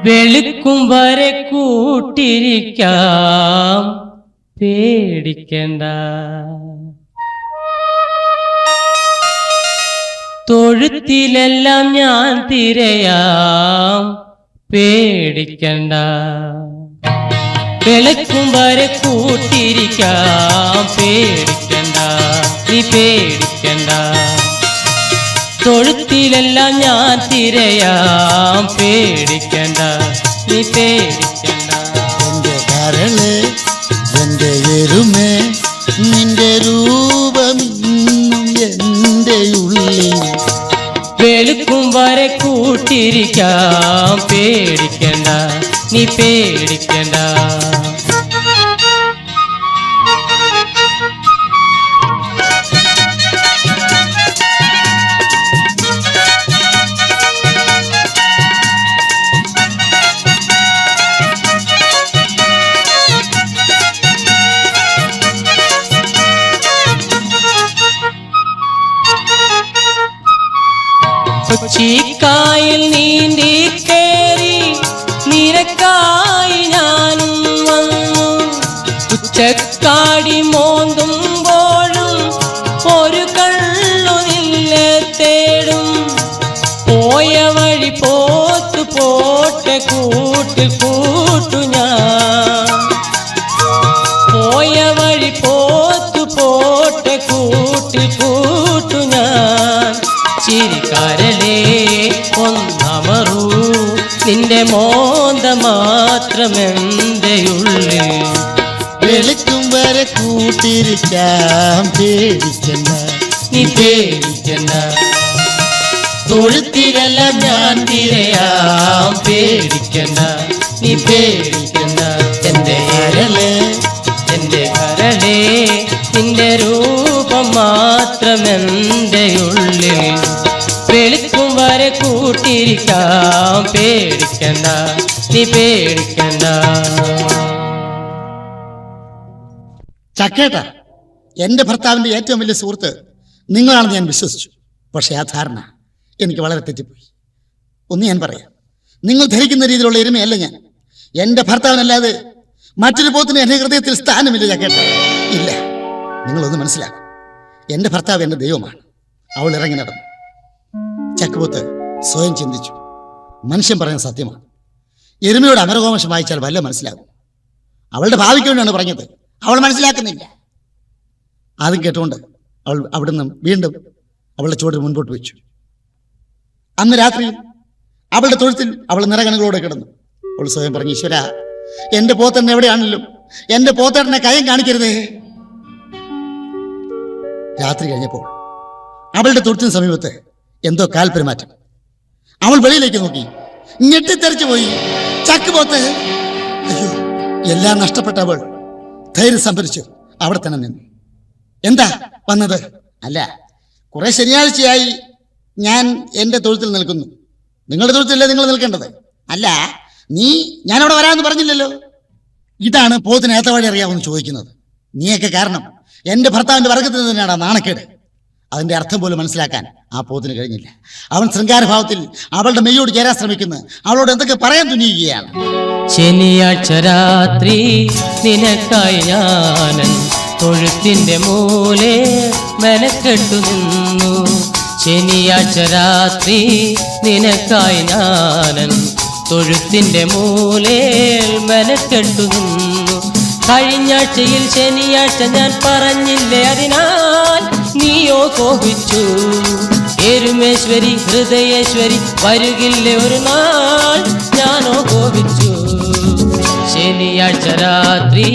വെളുക്കും വരെ കൂട്ടിരിക്കാം, പേടിക്കണ്ട. തൊഴുത്തിലെല്ലാം ഞാൻ തിരയാം, പേടിക്കണ്ട. വെളുക്കും വരെ കൂട്ടിരിക്കാം, പേടിക്കണ്ട, നീ പേടിക്കണ്ട. തൊഴുത്തിലെല്ലാം ഞാൻ തിരയാം, പേടിക്കണ്ട, നീ പേടിക്കണ്ട. എന്റെ കരള്, എന്റെ എരുമേ, നിന്റെ രൂപം എന്റെ ഉള്ളിൽ. വെളുക്കും വരെ കൂട്ടിരിക്കാം, പേടിക്കണ്ട, നീ പേടിക്കണ്ട. ചീക്കായിൽ നീന്തി കേറി നിരക്കായി ഞാനും വന്നു. ഉച്ചക്കാടി മോന്തുമ്പോഴും ഒരു കള്ളു നിന്നെ തേടും. പോയ വഴി പോത്തു പോട്ടെ കൂട്ടിൽ കൂട്ടു ഞാൻ. പോയ വഴി പോത്തു പോട്ടെ കൂട്ടിൽ കൂട്ടു ഞാൻ. ചിരിക്കാരലേ ഒന്നമറൂ നിന്റെ മോന്ത മാത്രമെന്റെ ഉള്ളിൽ. വെളുക്കും വരെ കൂട്ടിരിക്കാം പേടിക്കണ്ട നീ പേടിക്കണ്ട. തൊഴുത്തിലെല്ലാം ഞാൻ തിരയാം പേടിക്കണ്ട നീ പേടിക്കണ്ട. എന്റെ കരളേ എന്റെ കരളേ നിന്റെ രൂപം മാത്രമെന്റെ ഉള്ളിൽ. വെളുക്കും വരെ കൂട്ടിരിക്കാം പേടിക്കണ്ട നീ പേടിക്കണ്ട. ചക്കേട്ട, എൻ്റെ ഭർത്താവിൻ്റെ ഏറ്റവും വലിയ സുഹൃത്ത് നിങ്ങളാണെന്ന് ഞാൻ വിശ്വസിച്ചു. പക്ഷേ ആ ധാരണ എനിക്ക് വളരെ തെറ്റിപ്പോയി. ഒന്ന് ഞാൻ പറയാം, നിങ്ങൾ ധരിക്കുന്ന രീതിയിലുള്ള എരുമയല്ല ഞാൻ. എൻ്റെ ഭർത്താവിനല്ലാതെ മറ്റൊരു പോത്തിന് എൻ്റെ ഹൃദയത്തിൽ സ്ഥാനമില്ല ചക്കേട്ട, ഇല്ല. നിങ്ങളൊന്ന് മനസ്സിലാക്കും, എൻ്റെ ഭർത്താവ് എൻ്റെ ദൈവമാണ്. അവൾ ഇറങ്ങി നടന്നു. ചക്കുപോത്ത് സ്വയം ചിന്തിച്ചു, മനുഷ്യൻ പറയുന്ന സത്യമാണ്. എരുമയുടെ അമരകോമശം വായിച്ചാൽ വല്ല മനസ്സിലാകും. അവളുടെ ഭാവിക്ക് വേണ്ടിയാണ് പറഞ്ഞത്, അവൾ മനസ്സിലാക്കുന്നില്ല. ആദ്യം കേട്ടുകൊണ്ട് അവൾ അവിടുന്ന് വീണ്ടും അവളുടെ ചുവടിൽ മുൻപോട്ട് വെച്ചു. അന്ന് രാത്രി അവളുടെ തൊഴുത്തിൽ അവൾ നിറകണങ്ങളോടെ കിടന്നു. അവൾ സ്വയം പറഞ്ഞു, ഈശ്വര, എന്റെ പോത്തേട്ടൻ എവിടെയാണല്ലോ, എന്റെ പോത്തേട്ടനെ കയം കാണിക്കരുതേ. രാത്രി കഴിഞ്ഞപ്പോൾ അവളുടെ തൊഴുത്തിന് സമീപത്ത് എന്തോ കാൽപെരുമാറ്റം. അവൾ വെളിയിലേക്ക് നോക്കി, ഞെട്ടിത്തെറിച്ചു പോയി. ചക്കുപോത്ത്! അയ്യോ, എല്ലാം നഷ്ടപ്പെട്ട അവൾ ധൈര്യം സംഭരിച്ചു അവിടെ തന്നെ നിന്നു. എന്താ വന്നത്? അല്ല, കുറെ ശനിയാഴ്ചയായി ഞാൻ എൻ്റെ തൊഴുത്തിൽ നിൽക്കുന്നു. നിങ്ങളുടെ തൊഴുത്തിലല്ലേ നിങ്ങൾ നിൽക്കേണ്ടത്? അല്ല, ഞാനവിടെ വരാമെന്ന് പറഞ്ഞില്ലല്ലോ. ഇതാണ് പോത്തിന് ഏത്തവഴി അറിയാമെന്ന് ചോദിക്കുന്നത്. നീയൊക്കെ കാരണം എൻ്റെ ഭർത്താവിൻ്റെ വർഗത്തിൽ തന്നെയാണ് നാണക്കേട്. അതിൻ്റെ അർത്ഥം പോലും മനസ്സിലാക്കാൻ ആ പോത്തിന് കഴിഞ്ഞില്ല. അവൻ ശൃംഗാരഭാവത്തിൽ അവളുടെ മെയ്യോട് ചേരാൻ ശ്രമിക്കുന്നു. അവളോട് എന്തൊക്കെ പറയാൻ തുനിയുകയാണ്. ശനിയാഴ്ച രാത്രി നിനക്കായി ഞാനൻ തൊഴുത്തിന്റെ മൂലെ മെനക്കെട്ടു നിന്നു. ശനിയാഴ്ച രാത്രി നിനക്കായി ഞാനൻ തൊഴുത്തിന്റെ മൂലെ മെനക്കെട്ടു നിന്നു. കഴിഞ്ഞാഴ്ചയിൽ ശനിയാഴ്ച ഞാൻ പറഞ്ഞില്ലേ, അതിനാൽ നീയോ കോപിച്ചു. എരുമേശ്വരി ഹൃദയേശ്വരി വരുകില്ലേ ഒരു നാൾ, ഞാനോ കോപിച്ചു. ശനിയാഴ്ച രാത്രി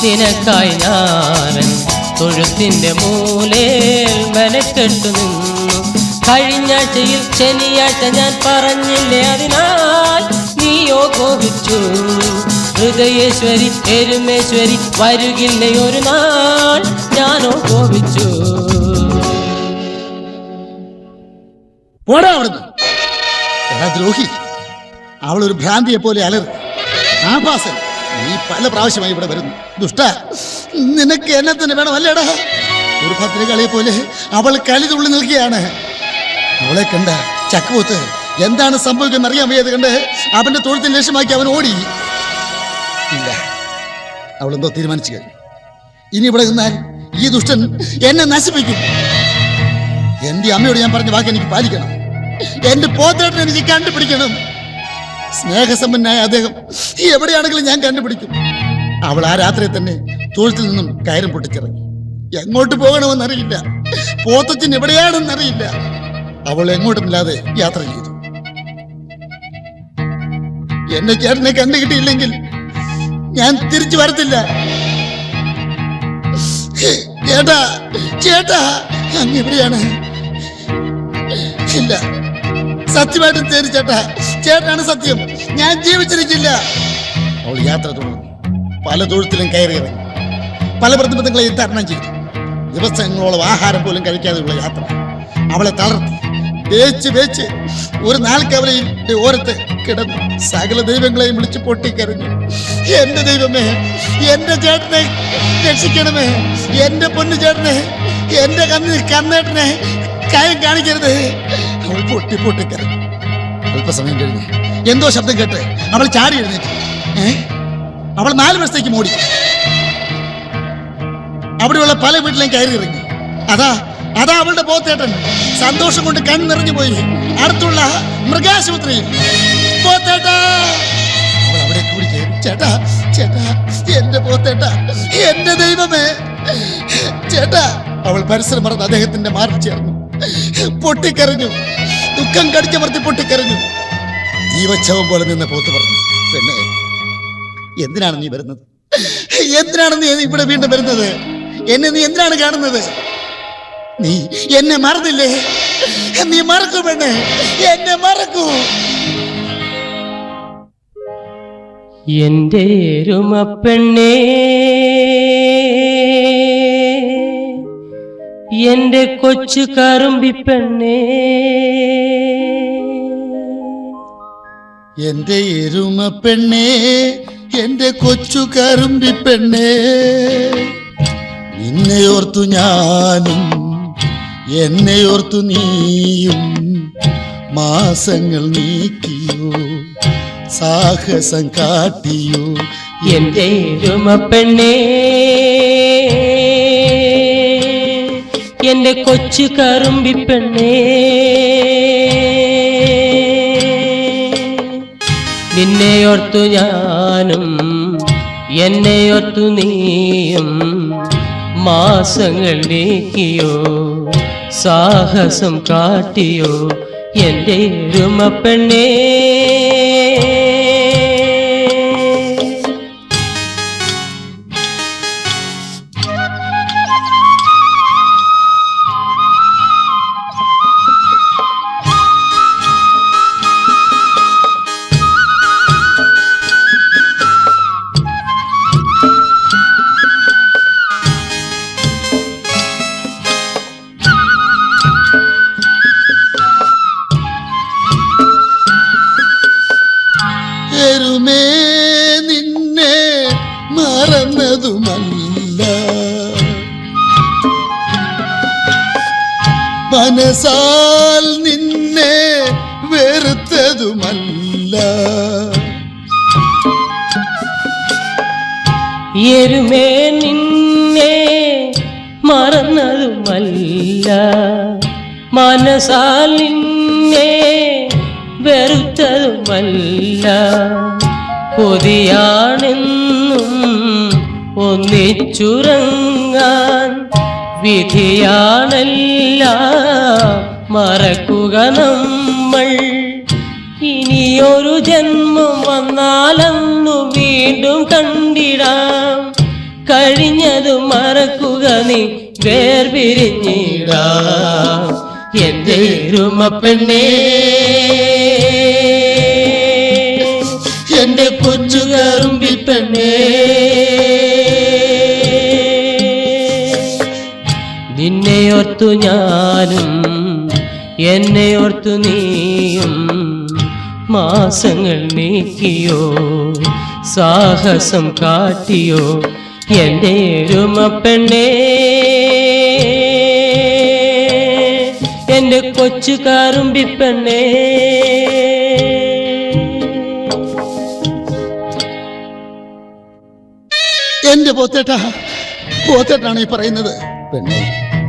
നിനക്കായി ഞാനൻ തൊഴുത്തിന്റെ മൂലയിൽ മെനക്കെട്ടു നിന്നു. കഴിഞ്ഞാഴ്ചയിൽ ശനിയാഴ്ച ഞാൻ പറഞ്ഞില്ലേ, അതിനാൽ നീയോ കോപിച്ചു. ഹൃദയേശ്വരി എരുമേശ്വരി വരുകില്ലേ ഒരു നാൾ, ഞാനോ കോപിച്ചു. പോടാ അവിടുന്ന്, ദ്രോഹി! അവളൊരു ഭ്രാന്തിയെ പോലെ അലറി. ആഭാസൻ, നീ പല പ്രാവശ്യമായി ഇവിടെ വരുന്നു. ദുഷ്ട, നിനക്ക് എന്നെ തന്നെ വേണം അല്ലേടാ? ഒരു ഭദ്രകളെ പോലെ അവൾ കളി തുള്ളി നിൽക്കുകയാണ്. അവളെ കണ്ട ചക്കുപോത്ത് എന്താണ് സംഭവിക്കുന്നത് അറിയാൻ വയ്യാതെ കണ്ട് അവന്റെ തൊഴുത്തിൽ ലക്ഷ്യമാക്കി അവൻ ഓടി. ഇല്ല, അവളെന്തോ തീരുമാനിച്ചു കഴിഞ്ഞു. ഇനി ഇവിടെ നിന്നാൽ ഈ ദുഷ്ടൻ എന്നെ നശിപ്പിക്കും. എന്റെ അമ്മയോട് ഞാൻ പറഞ്ഞ വാക്ക് എനിക്ക് പാലിക്കണം. എന്റെ പോത്തേട്ടൻ എനിക്ക് കണ്ടുപിടിക്കണം. സ്നേഹസമ്പന്നായ അദ്ദേഹം എവിടെയാണെങ്കിലും ഞാൻ കണ്ടുപിടിക്കും. അവൾ ആ രാത്രി തന്നെ തൊഴുത്തിൽ നിന്നും കയറും പൊട്ടിച്ചിറങ്ങി. എങ്ങോട്ട് പോകണമെന്നറിയില്ല, പോത്തച്ഛൻ എവിടെയാണെന്നറിയില്ല. അവൾ എങ്ങോട്ടുമില്ലാതെ യാത്ര ചെയ്തു. എന്റെ ചേട്ടനെ കണ്ടുകിട്ടിയില്ലെങ്കിൽ ഞാൻ തിരിച്ചു വരത്തില്ല. ചേട്ടാ, ചേട്ടാ, അങ്ങ് എവിടെയാണ്? ഇല്ല, സത്യമായിട്ടും തേരി ചേട്ടാ, ചേട്ടനാണ് സത്യം, ഞാൻ ജീവിച്ചിരിക്കില്ല. അവൾ യാത്ര തുടർന്നു. പല തൊഴുത്തിലും കയറി ഇറങ്ങി. പല പ്രതിബന്ധങ്ങളെയും തരണം ചെയ്തു. ദിവസങ്ങളോളം ആഹാരം പോലും കഴിക്കാതെയുള്ള യാത്ര അവളെ തളർത്തി. വേച്ച് ഒരു നാൽക്കവലയുടെ ഓരത്ത് കിടന്നു സകല ദൈവങ്ങളെയും വിളിച്ച് പൊട്ടിക്കരഞ്ഞു. എന്റെ ദൈവമേ, എന്റെ ചേട്ടനെ രക്ഷിക്കണമേ, എന്റെ പൊന്നു ചേട്ടനെ, എന്റെ കണ്ണേട്ടനെ കാര്യം കാണിക്കരുത്. അവൾ പൊട്ടിക്കരഞ്ഞു. അല്പസമയം കഴിഞ്ഞ് എന്തോ ശബ്ദം കേട്ട് അവൾ ചാടി എഴുന്നേറ്റ്. അവൾ 4 വർഷത്തേക്ക് മൂടി. അവിടെയുള്ള പല വീട്ടിലേയും കയറി ഇറങ്ങി. അതാ അവളുടെ പോത്തേട്ടൻ സന്തോഷം കൊണ്ട് കണ്ണിറഞ്ഞു പോയി. അടുത്തുള്ള മൃഗാശുപത്രിയിൽ പോത്തേട്ടാ. അവൾ അവിടെ കൂടി കയറി. ചേട്ടാ ചേട്ടാ, എന്റെ പോത്തേട്ടാ, എന്റെ ദൈവമേ ചേട്ടാ. അവൾ പരിസരം മറന്ന് അദ്ദേഹത്തിന്റെ മാറിൽ ചേർന്നു. പൊട്ടിക്കരഞ്ഞു. ദുഃഖം കടിച്ചമർത്തി പൊട്ടിക്കരഞ്ഞു. ജീവച്ഛവം പോലെ നിന്ന പോത്ത് പറഞ്ഞു, പെണ്ണെ, എന്തിനാണ് നീ വരുന്നത്? എന്തിനാണ് നീ ഇവിടെ വീണ്ടും വരുന്നത്? എന്നെ നീ എന്തിനാണ് കാണുന്നത്? നീ എന്നെ മറന്നില്ലേ? നീ മറക്കൂ പെണ്ണെ, എന്നെ മറക്കൂ. എന്റെ എരുമപ്പെണ്ണേ, എന്റെ കൊച്ചു കറുമ്പിപ്പെണ്ണേ, എന്റെ എരുമ പെണ്ണേ, എന്റെ കൊച്ചു കറുമ്പി പെണ്ണേ, നിന്നെയോർത്തു ഞാനും എന്നെയോർത്തു നീയും മാസങ്ങൾ നീക്കിയോ, സാഹസം കാട്ടിയോ. എന്റെ എരുമപ്പെണ്ണേ, എന്റെ കൊച്ചു കറുമ്പിപ്പെണ്ണേ, നിന്നെയോർത്തു ഞാനും എന്നെയോർത്തു നീയും മാസങ്ങൾ നീക്കിയോ, സാഹസം കാട്ടിയോ. എന്റെ എരുമപ്പെണ്ണേ, എരുമേ നിന്നെ മറന്നതുമല്ല, മനസാൽ നിന്നെ വെറുത്തതുമല്ല. എരുമേ നിന്നെ മറന്നതുമല്ല, മനസാൽ നിന്നെ വെറുത്തതുമല്ല. കൊതിയാണെന്നും ഒന്നിച്ചുറങ്ങാൻ വിധിയാണല്ല മറക്കുക നമ്മൾ. ഇനിയൊരു ജന്മം വന്നാലന്നു വീണ്ടും കണ്ടിടാം. കഴിഞ്ഞതു മറക്കുക നീ വേർപിരിഞ്ഞിടാം. എന്റെ എരുമപ്പെണ്ണേ, എന്റെ കൊച്ചു കറുമ്പിപ്പെണ്ണേ, നിന്നെയോർത്തു ഞാനും എന്നെയോർത്തു നീയും മാസങ്ങൾ നീക്കിയോ, സാഹസം കാട്ടിയോ. എന്റെ എരുമപ്പെണ്ണേ, എന്റെ കൊച്ചു കറുമ്പിപ്പെണ്ണേ. എന്റെ പോത്തേട്ടാണ് ഈ പറയുന്നത്. പെണ്ണെ,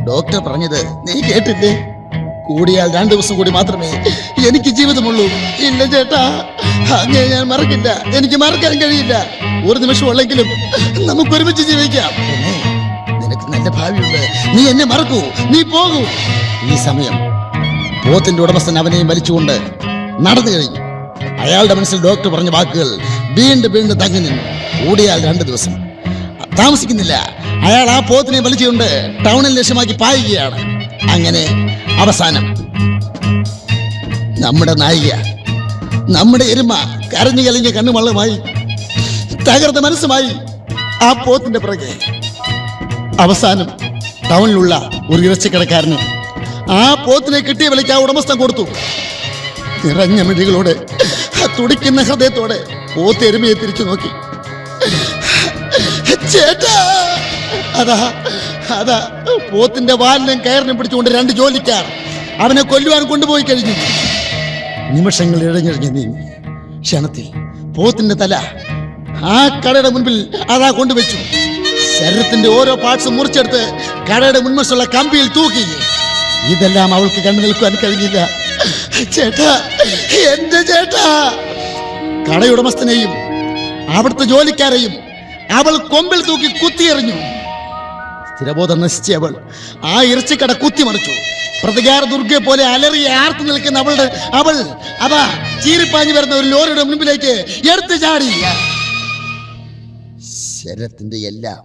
ഡോക്ടർ പറഞ്ഞത് നീ കേട്ടില്ലേ? കൂടിയാൽ 2 ദിവസം കൂടി മാത്രമേ എനിക്ക് ജീവിതമുള്ളൂ. ഇല്ല ചേട്ടാ, അങ്ങനെ ഞാൻ മറക്കില്ല. എനിക്ക് മറക്കാൻ കഴിയില്ല. ഒരു നിമിഷം ഉള്ളെങ്കിലും നമുക്ക് ഒരുമിച്ച് ജീവിക്കാം. പെണ്ണെ, നിനക്ക് നല്ല ഭാവിയുണ്ട്. നീ എന്നെ മറക്കൂ, നീ പോകൂ. ഈ സമയം പോത്തിന്റെ ഉടമസ്ഥൻ അവനെയും വലിച്ചുകൊണ്ട് നടന്നു കഴിഞ്ഞു. അയാളുടെ മനസ്സിൽ ഡോക്ടർ പറഞ്ഞ വാക്കുകൾ വീണ്ടും തങ്ങി നിന്നു. കൂടിയാൽ 2 ദിവസം താമസിക്കുന്നില്ല. അയാൾ ആ പോത്തിനെ വലിച്ചുകൊണ്ട് ടൗണിൽ ലക്ഷ്യമാക്കി പായുകയാണ്. അങ്ങനെ അവസാനം നമ്മുടെ നായിക, നമ്മുടെ എരുമ കരഞ്ഞു കലങ്ങിയ കണ്ണുമള്ളുമായി തകർന്ന മനസ്സുമായി ആ പോത്തിന്റെ പിറകെ. അവസാനം ടൗണിലുള്ള ഒരു ഇറച്ചിക്കടക്കാരന് ആ പോത്തിനെ കിട്ടിയ വിലയ്ക്ക് ആ ഉടമസ്ഥൻ കൊടുത്തു. നിറഞ്ഞ മിഴികളോടെ, തുടിക്കുന്ന ഹൃദയത്തോടെ പോത്ത് എരുമയെ തിരിച്ചു നോക്കി. ചേട്ടാ, അതാ പോത്തിന്റെ വാലിനും കയറിനും പിടിച്ചുകൊണ്ട് 2 ജോലിക്കാർ അവനെ കൊല്ലുവാൻ കൊണ്ടുപോയി കഴിഞ്ഞു. നിമിഷങ്ങൾ ഇഴഞ്ഞിഴഞ്ഞ് നീങ്ങി. ക്ഷണത്തിൽ പോത്തിന്റെ തല ആ കടയുടെ മുൻപിൽ അതാ കൊണ്ടുവച്ചു. ശരീരത്തിന്റെ ഓരോ പാർട്സും മുറിച്ചെടുത്ത് കടയുടെ മുൻവശമുള്ള കമ്പിയിൽ തൂക്കി. ഇതെല്ലാം അവൾക്ക് കണ്ടു നിൽക്കുവാൻ കഴിഞ്ഞില്ല. ചേട്ടാ, എന്റെ ചേട്ടാ! കടയുടമസ്ഥനെയും അവിടുത്തെ ജോലിക്കാരെയും അവൾ കൊമ്പിൽ തൂക്കി കുത്തിയെറിഞ്ഞു. സ്ഥിരബോധം നശിച്ച അവൾ ആ ഇറച്ചിക്കട കുത്തിമറിച്ചു. പ്രതികാര ദുർഗയെ പോലെ അലറി ആർത്തു നിൽക്കുന്ന അവ ചീറിപ്പാഞ്ഞു വരുന്ന ഒരു ലോറിയുടെ മുൻപിലേക്ക് എടുത്തു ചാടി. ശരീരത്തിന്റെ എല്ലാം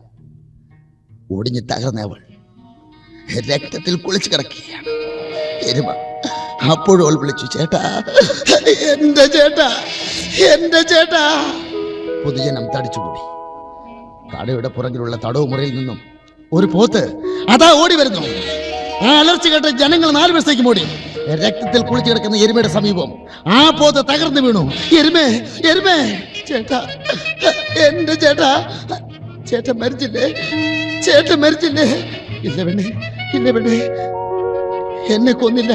ഒടിഞ്ഞു തകർന്നവൾ രക്തത്തിൽ കുളിച്ചു കിടക്കുകയാണ്. എരുമ അപ്പോഴും അവൾ വിളിച്ചു, ചേട്ടാ, എന്റെ ചേട്ടാ, എന്റെ ചേട്ടാ! പൊതുജനം തടിച്ചുകൂടി. കടയുടെ പുറകിലുള്ള തടവ് മുറിയിൽ നിന്നും ഒരു പോത്ത് അതാ ഓടി വരുന്നു. ആ അലർച്ച കേട്ട് ജനങ്ങൾ 4 വശത്തേക്ക് ഓടി. രക്തത്തിൽ കുളിച്ചു കിടക്കുന്ന എരുമയുടെ സമീപം ആ പോത്ത് തകർന്നു വീണു. എരുമേ, എരുമേ! ചേട്ടാ, എന്റെ ചേട്ടാ! ചേട്ടൻ മരിച്ചില്ലേ? ചേട്ടൻ മരിച്ചില്ലേ? ഇല്ല പെണ്ണേ, ഇല്ല പെണ്ണേ, എന്നെ കൊന്നില്ല.